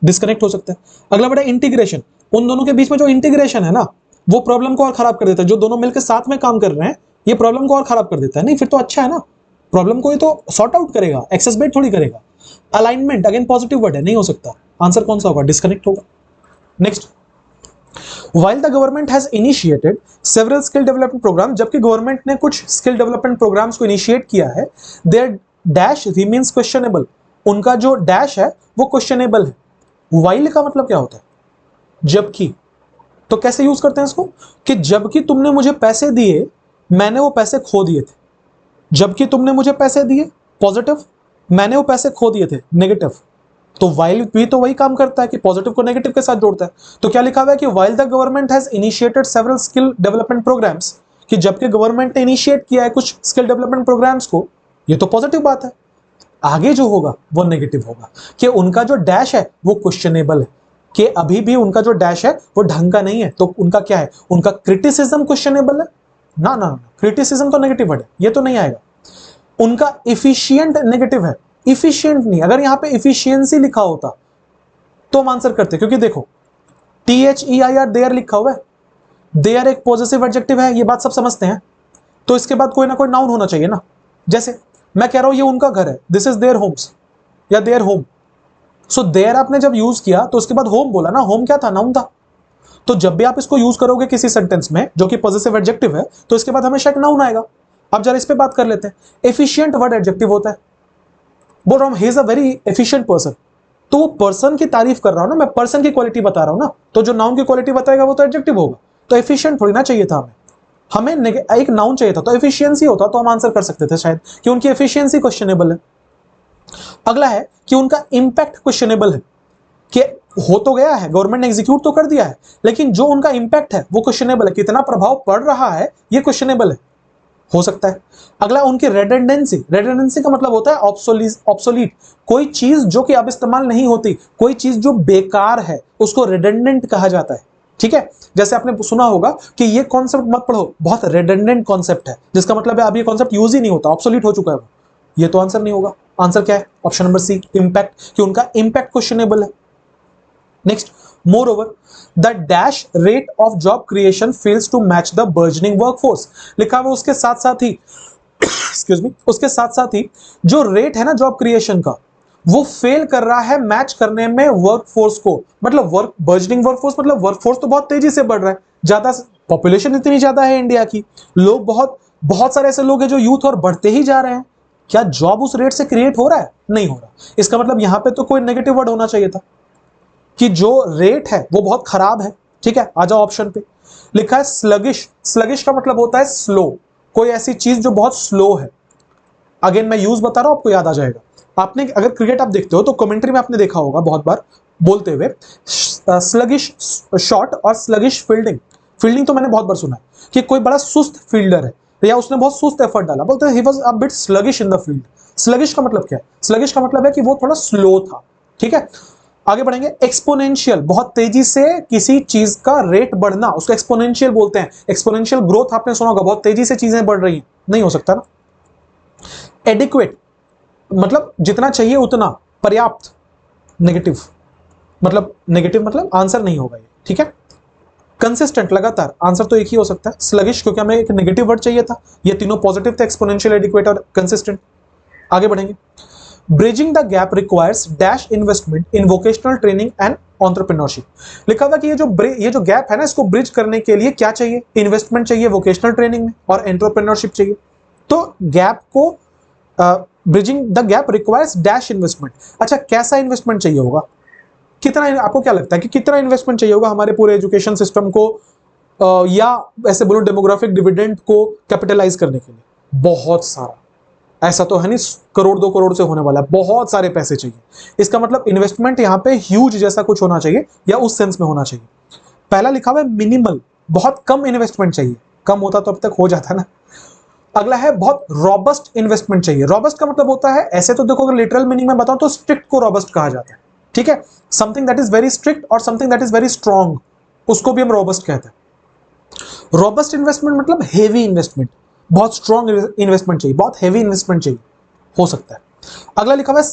डिस्कनेक्ट हो सकता है। अगला बड़ा इंटीग्रेशन। उन दोनों के बीच में जो इंटीग्रेशन है ना वो प्रॉब्लम को और खराब कर देता है। जो दोनों मिलकर साथ में काम कर रहे हैं ये प्रॉब्लम को और खराब कर देता है। नहीं, फिर तो अच्छा है ना, प्रॉब्लम को ये तो सॉर्ट आउट करेगा, एक्सेसबेट थोड़ी करेगा। अलाइनमेंट अगेन पॉजिटिव वर्ड है, नहीं हो सकता। आंसर कौन सा होगा? डिस्कनेक्ट होगा। Next, while the government has initiated several skill development programs, जबकि गवर्नमेंट ने कुछ स्किल डेवलपमेंट प्रोग्राम्स को इनिशिएट किया है, their dash remains questionable। उनका जो डैश है वो क्वेश्चनेबल है। while का मतलब क्या होता है? जबकि। तो कैसे यूज करते हैं इसको कि जबकि तुमने मुझे पैसे दिए मैंने वो पैसे खो दिए थे। जबकि तुमने मुझे पैसे दिए पॉजिटिव, मैंने वो पैसे खो दिए थे नेगेटिव। तो वाइल भी तो वही काम करता है कि पॉजिटिव को नेगेटिव के साथ जोड़ता है। तो क्या लिखा हुआ है कि while the government has initiated several skill development programmes, कि जबकि गवर्नमेंट ने इनिशिएट किया है कुछ स्किल डेवलपमेंट प्रोग्राम्स को, ये तो पॉजिटिव बात है। आगे जो होगा वो नेगेटिव होगा कि उनका जो डैश है वो क्वेश्चनेबल है, कि अभी भी उनका जो डैश है वो ढंग का नहीं है। तो उनका क्या है? उनका क्रिटिसिज्म क्वेश्चनेबल है ना। ना, क्रिटिसिज्म तो नेगेटिव वर्ड है, ये तो नहीं आएगा। उनका इफिशिएंट नेगेटिव है, इफिशिएंट नहीं। अगर यहां पे इफिशियंसी लिखा होता तो हम आंसर करते, क्योंकि देखो THEIR देयर लिखा हुआ है, देयर एक पॉजिटिव एडजेक्टिव है, ये बात सब समझते हैं। तो इसके बाद कोई ना कोई नाउन होना चाहिए ना। जैसे मैं कह रहा हूं ये उनका घर है, दिस इज देयर होम्स या देयर होम। सो देयर आपने जब यूज किया तो उसके बाद होम बोला ना, होम क्या था? नाउन था। तो जब भी आप इसको यूज करोगे किसी सेंटेंस में जो कि पॉजिटिव एडजेक्टिव है तो इसके बाद हमेशा एक नाउन आएगा। अब जरा इस पे बात कर लेते हैं। एफिशिएंट वर्ड एडजेक्टिव होता है। बोल रहा हूं he is a very efficient person, तो वो पर्सन की तारीफ कर रहा हूं ना, मैं पर्सन की क्वालिटी बता रहा हूं ना। तो जो नाउन की क्वालिटी बताएगा वो तो एडजेक्टिव होगा। तो एफिशिएंट थोड़ी ना चाहिए था हमें, हमें एक नाउन चाहिए था। तो एफिशिएंसी होता तो हम आंसर कर सकते थे शायद कि उनकी एफिशिएंसी क्वेश्चनेबल है। अगला है कि उनका इंपैक्ट क्वेश्चनेबल है, कि हो तो गया है, गवर्नमेंट ने एग्जीक्यूट तो कर दिया है, लेकिन जो उनका इंपैक्ट है वो क्वेश्चनेबल है। कितना प्रभाव पड़ रहा है ये क्वेश्चनेबल है। हो सकता है। अगला उनकी रेडंडेंसी, रेडंडेंसी का मतलब होता है ऑब्सोलीट, कोई चीज जो कि अब इस्तेमाल नहीं होती, कोई चीज जो बेकार है उसको रेडंडेंट कहा जाता है। ठीक है, जैसे आपने सुना होगा कि ये कॉन्सेप्ट मत पढ़ो, बहुत रेडंडेंट कॉन्सेप्ट है, जिसका मतलब है अब ये कॉन्सेप्ट यूज ही नहीं होता, ऑब्सोलीट हो चुका है वो। ये तो आंसर नहीं होगा। आंसर क्या है? ऑप्शन नंबर सी, इंपैक्ट, कि उनका इंपैक्ट क्वेश्चनेबल है। Next, moreover the dash rate of job creation fails to match the burgeoning workforce. लिखा हुआ उसके साथ साथ ही एक्सक्यूज मी, उसके साथ साथ ही जो रेट है ना जॉब क्रिएशन का, वो फेल कर रहा है मैच करने में वर्कफोर्स को। मतलब वर्क बर्जनिंग वर्कफोर्स मतलब वर्कफोर्स तो बहुत तेजी से बढ़ रहा है, ज्यादा पॉपुलेशन इतनी ज्यादा है इंडिया की, लोग बहुत बहुत सारे ऐसे लोग हैं जो यूथ और बढ़ते ही जा रहे हैं। क्या जॉब उस रेट से क्रिएट हो रहा है? नहीं हो रहा। इसका मतलब यहां पे तो कोई नेगेटिव वर्ड होना चाहिए था कि जो रेट है वो बहुत खराब है। ठीक है, आ जाओ ऑप्शन पे। लिखा है स्लगिश, स्लगिश का मतलब होता है स्लो, कोई ऐसी चीज जो बहुत स्लो है। अगेन मैं यूज बता रहा हूं, आपको याद आ जाएगा। आपने अगर क्रिकेट आप देखते हो तो कमेंट्री में आपने देखा होगा बहुत बार बोलते हुए स्लगिश शॉट और स्लगिश फील्डिंग। फील्डिंग तो मैंने बहुत बार सुना है कि कोई बड़ा सुस्त फील्डर है या उसने बहुत सुस्त एफर्ट डाला, बोलते हैं he was a bit sluggish in the field. Sluggish का मतलब क्या है? स्लगिश का मतलब है कि वो थोड़ा स्लो था। ठीक है, आगे बढ़ेंगे। एक्सपोनेंशियल, बहुत तेजी से किसी चीज का रेट बढ़ना, उसको एक्सपोनेंशियल बोलते हैं। एक्सपोनेंशियल ग्रोथ आपने सुना होगा, बहुत तेजी से चीजें बढ़ रही हैं, नहीं हो सकता ना। एडिक्वेट मतलब जितना चाहिए उतना, पर्याप्त। नेगेटिव मतलब आंसर नहीं होगा ये। ठीक है, कंसिस्टेंट, लगातार, आंसर तो एक ही हो सकता है। स्लगिश क्योंकि हमें एक नेगेटिव वर्ड चाहिए था, ये तीनों पॉजिटिव थे, एक्सपोनेंशियल, एडिक्वेट और कंसिस्टेंट। आगे बढ़ेंगे। Bridging the gap requires dash investment in vocational training and entrepreneurship. लिखा था कि ये जो गैप है ना, इसको ब्रिज करने के लिए क्या चाहिए? इन्वेस्टमेंट चाहिए वोकेशनल ट्रेनिंग में और एंटरप्रेन्योरशिप चाहिए। तो गैप को bridging the gap requires dash investment. अच्छा, कैसा इन्वेस्टमेंट चाहिए होगा? कितना, आपको क्या लगता है कि कितना इन्वेस्टमेंट चाहिए होगा हमारे पूरे एजुकेशन सिस्टम को, या ऐसे बोलो डेमोग्राफिक डिविडेंड को कैपिटलाइज करने के लिए? बहुत सारा। ऐसा तो है नहीं करोड़ 2 करोड़ से होने वाला है, बहुत सारे पैसे चाहिए। इसका मतलब इन्वेस्टमेंट यहां पे ह्यूज जैसा कुछ होना चाहिए, या उस सेंस में होना चाहिए। पहला लिखा हुआ है मिनिमल, बहुत कम इन्वेस्टमेंट चाहिए। कम होता तो अब तक हो जाता ना। अगला है बहुत रॉबस्ट इन्वेस्टमेंट चाहिए। रॉबस्ट का मतलब होता है, ऐसे तो देखो अगर लिटरल मीनिंग में बताऊं तो स्ट्रिक्ट को रॉबस्ट कहा जाता है। ठीक है, something that is very strict और something that is very strong, उसको भी हम रॉबस्ट कहते हैं। रॉबस्ट इन्वेस्टमेंट मतलब हेवी इन्वेस्टमेंट, बहुत स्ट्रॉन्ग इन्वेस्टमेंट चाहिए, बहुत हेवी इन्वेस्टमेंट चाहिए, हो सकता है। अगला लिखा हुआ है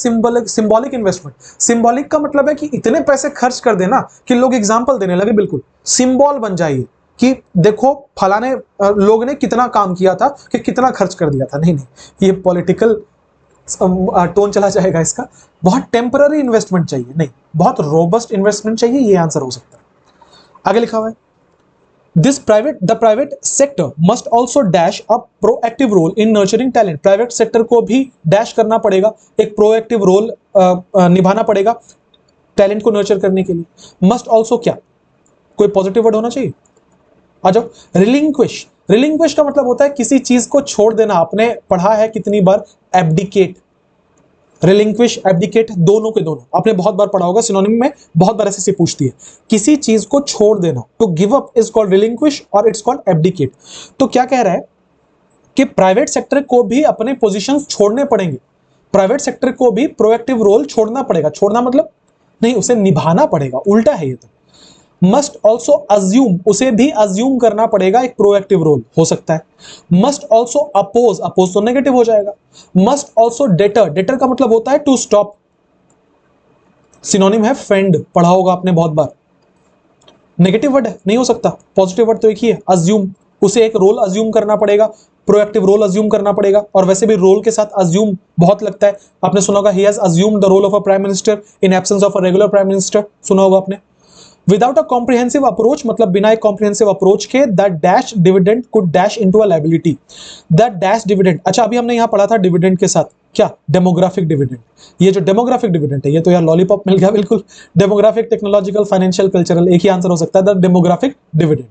सिंबॉलिक इन्वेस्टमेंट। सिंबॉलिक का मतलब है कि इतने पैसे खर्च कर देना कि लोग एग्जांपल देने लगे, बिल्कुल सिंबल बन जाइए कि देखो फलाने लोग ने कितना काम किया था, कि कितना खर्च कर दिया था। नहीं नहीं, ये पॉलिटिकल टोन चला जाएगा इसका। बहुत टेम्पररी इन्वेस्टमेंट चाहिए, नहीं, बहुत रोबस्ट इन्वेस्टमेंट चाहिए, ये आंसर हो सकता है। आगे लिखा हुआ है the private sector must also dash a proactive role in nurturing talent। Private sector को भी डैश करना पड़ेगा, एक प्रोएक्टिव रोल निभाना पड़ेगा टैलेंट को नर्चर करने के लिए। मस्ट ऑल्सो क्या, कोई पॉजिटिव वर्ड होना चाहिए? आ जाओ। रिलिंक्विश, रिलिंक्विश का मतलब होता है किसी चीज को छोड़ देना। आपने पढ़ा है कितनी बार एब्डिकेट, रिलिंक्विश, एब्डिकेट, दोनों के दोनों आपने बहुत बार पढ़ा होगा, सिनोनिम में बहुत बार ऐसे पूछती है। किसी चीज को छोड़ देना, to give up is called relinquish और इट्स कॉल्ड एब्डिकेट। तो क्या कह रहा है कि प्राइवेट सेक्टर को भी अपने पोजीशंस छोड़ने पड़ेंगे, प्राइवेट सेक्टर को भी प्रोएक्टिव रोल छोड़ना पड़ेगा। छोड़ना मतलब नहीं, उसे निभाना पड़ेगा, उल्टा है ये तो। मस्ट ऑल्सो अज्यूम, उसे भी अज्यूम करना पड़ेगा एक प्रोएक्टिव रोल, हो सकता है। मस्ट ऑल्सो अपोज, अपोज तो नेगेटिव हो जाएगा। मस्ट ऑल्सो डेटर, डेटर का मतलब होता है टू स्टॉप, सिनोनिम है फेंड, पढ़ा होगा आपने बहुत बार। नेगेटिव वर्ड है, नहीं हो सकता। पॉजिटिव वर्ड तो एक ही है, अज्यूम, उसे एक रोल अज्यूम करना पड़ेगा, प्रोएक्टिव रोल अज्यूम करना पड़ेगा। और वैसे भी रोल के साथ अज्यूम बहुत लगता है, आपने सुना होगा he has assumed the role of a prime minister in absence of a regular prime minister, सुना होगा आपने। विदाउट अ कॉम्प्रिहेंसिव अप्रोच मतलब बिना एक कॉम्प्रिहेंसिव अप्रोच के the dash dividend could dash into a liability. The dash dividend, अच्छा अभी हमने यहां पढ़ा था डिविडेंड के साथ क्या, डेमोग्राफिक डिविडेंड। ये जो डेमोग्राफिक डिविडेंड है, ये तो यार लॉलीपॉप मिल गया बिल्कुल। डेमोग्राफिक, टेक्नोलॉजिकल, फाइनेंशियल, कल्चरल, एक ही आंसर हो सकता है, the demographic dividend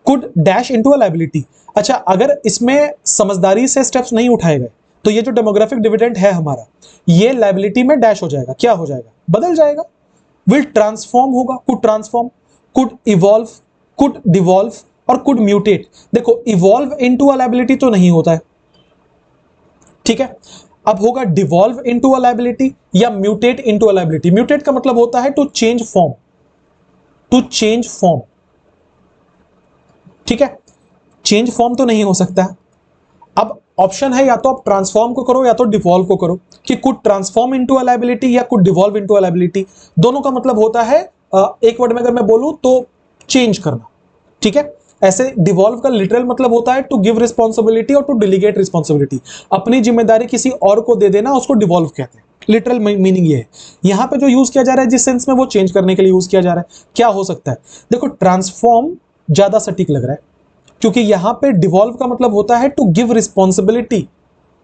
could dash into a liability. अच्छा, अगर इसमें समझदारी से स्टेप्स नहीं उठाए गए तो ये जो डेमोग्राफिक डिविडेंड है हमारा, ये लायबिलिटी में डैश हो जाएगा, क्या हो जाएगा, बदल जाएगा। विल ट्रांसफॉर्म होगा, could transform, could evolve, could devolve, और कुड म्यूटेट। देखो इवॉल्व इनटू अ लायबिलिटी तो नहीं होता है, ठीक है। अब होगा डिवॉल्व इनटू अ लायबिलिटी या mutate into a liability. Mutate का मतलब होता है to change form, to change form, ठीक है। चेंज फॉर्म तो नहीं हो सकता है। अब ऑप्शन है या तो आप ट्रांसफॉर्म को करो या तो डिवॉल्व को करो, कि could transform into a liability या could devolve into a liability. दोनों का मतलब होता है एक वर्ड में अगर मैं बोलूं तो चेंज करना, ठीक है। ऐसे डिवॉल्व का लिटरल मतलब होता है टू गिव रिस्पॉन्सिबिलिटी और टू डिलीगेट रिस्पॉन्सिबिलिटी। अपनी जिम्मेदारी किसी और को दे देना, उसको डिवॉल्व कहते हैं। लिटरल मीनिंग ये है। यहां पे जो यूज किया जा रहा है जिस सेंस में, वो चेंज करने के लिए यूज किया जा रहा है। क्या हो सकता है? देखो ट्रांसफॉर्म ज्यादा सटीक लग रहा है, क्योंकि यहां पे डिवॉल्व का मतलब होता है टू गिव रिस्पॉन्सिबिलिटी।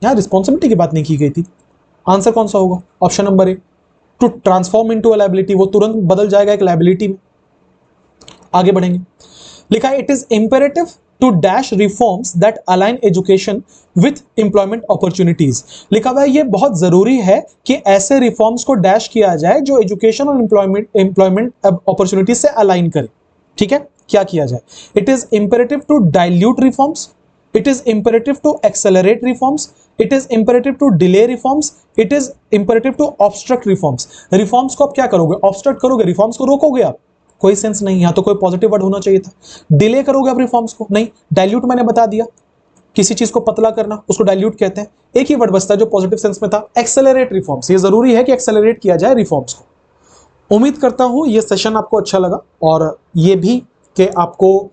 यहां रिस्पॉन्सिबिलिटी की बात नहीं की गई थी। आंसर कौन सा होगा? Option number A, to transform into a liability. वो तुरंत बदल जाएगा एक लायबिलिटी में। आगे बढ़ेंगे, लिखा है it is imperative to dash reforms that align education with employment opportunities. लिखा हुआ है ये बहुत जरूरी है कि ऐसे रिफॉर्म्स को डैश किया जाए जो एजुकेशन और एम्प्लॉयमेंट अपॉर्चुनिटीज से अलाइन करे, ठीक है। क्या किया जाए? It is imperative to dilute reforms, it is imperative to accelerate reforms, it is imperative to delay reforms, it is imperative to obstruct reforms. Reforms को आप क्या करोगे? ऑब्स्ट्रक्ट करोगे, रिफॉर्म्स को रोकोगे आप, कोई सेंस नहीं। यहां तो कोई पॉजिटिव वर्ड होना चाहिए था। डिले करोगे आप रिफॉर्म्स को, नहीं। डाइल्यूट मैंने बता दिया, किसी चीज को पतला करना, उसको डाइल्यूट कहते हैं। एक ही वर्ड बचता है जो पॉजिटिव सेंस में था, एक्सेलरेट रिफॉर्म्स। ये जरूरी है कि एक्सेलरेट किया जाए रिफॉर्म्स को। उम्मीद करता हूं ये सेशन आपको अच्छा लगा, और ये भी कि आपको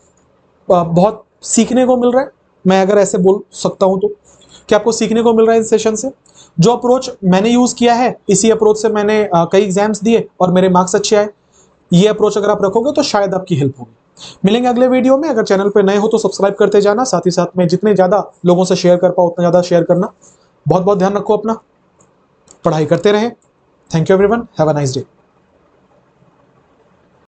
बहुत सीखने को मिल रहा है। मैं अगर ऐसे बोल सकता हूं तो कि आपको सीखने को मिल रहा है इस सेशन से। जो अप्रोच मैंने यूज किया है, इसी अप्रोच से मैंने कई एग्जाम्स दिए और मेरे मार्क्स अच्छे आए। ये अप्रोच अगर आप रखोगे तो शायद आपकी हेल्प होगी। मिलेंगे अगले वीडियो में। अगर चैनल पे नए हो तो सब्सक्राइब करते जाना, साथ ही साथ में जितने ज्यादा लोगों से शेयर कर पाओ उतना ज्यादा शेयर करना। बहुत बहुत ध्यान रखो अपना, पढ़ाई करते रहें। Thank you everyone, have a nice day.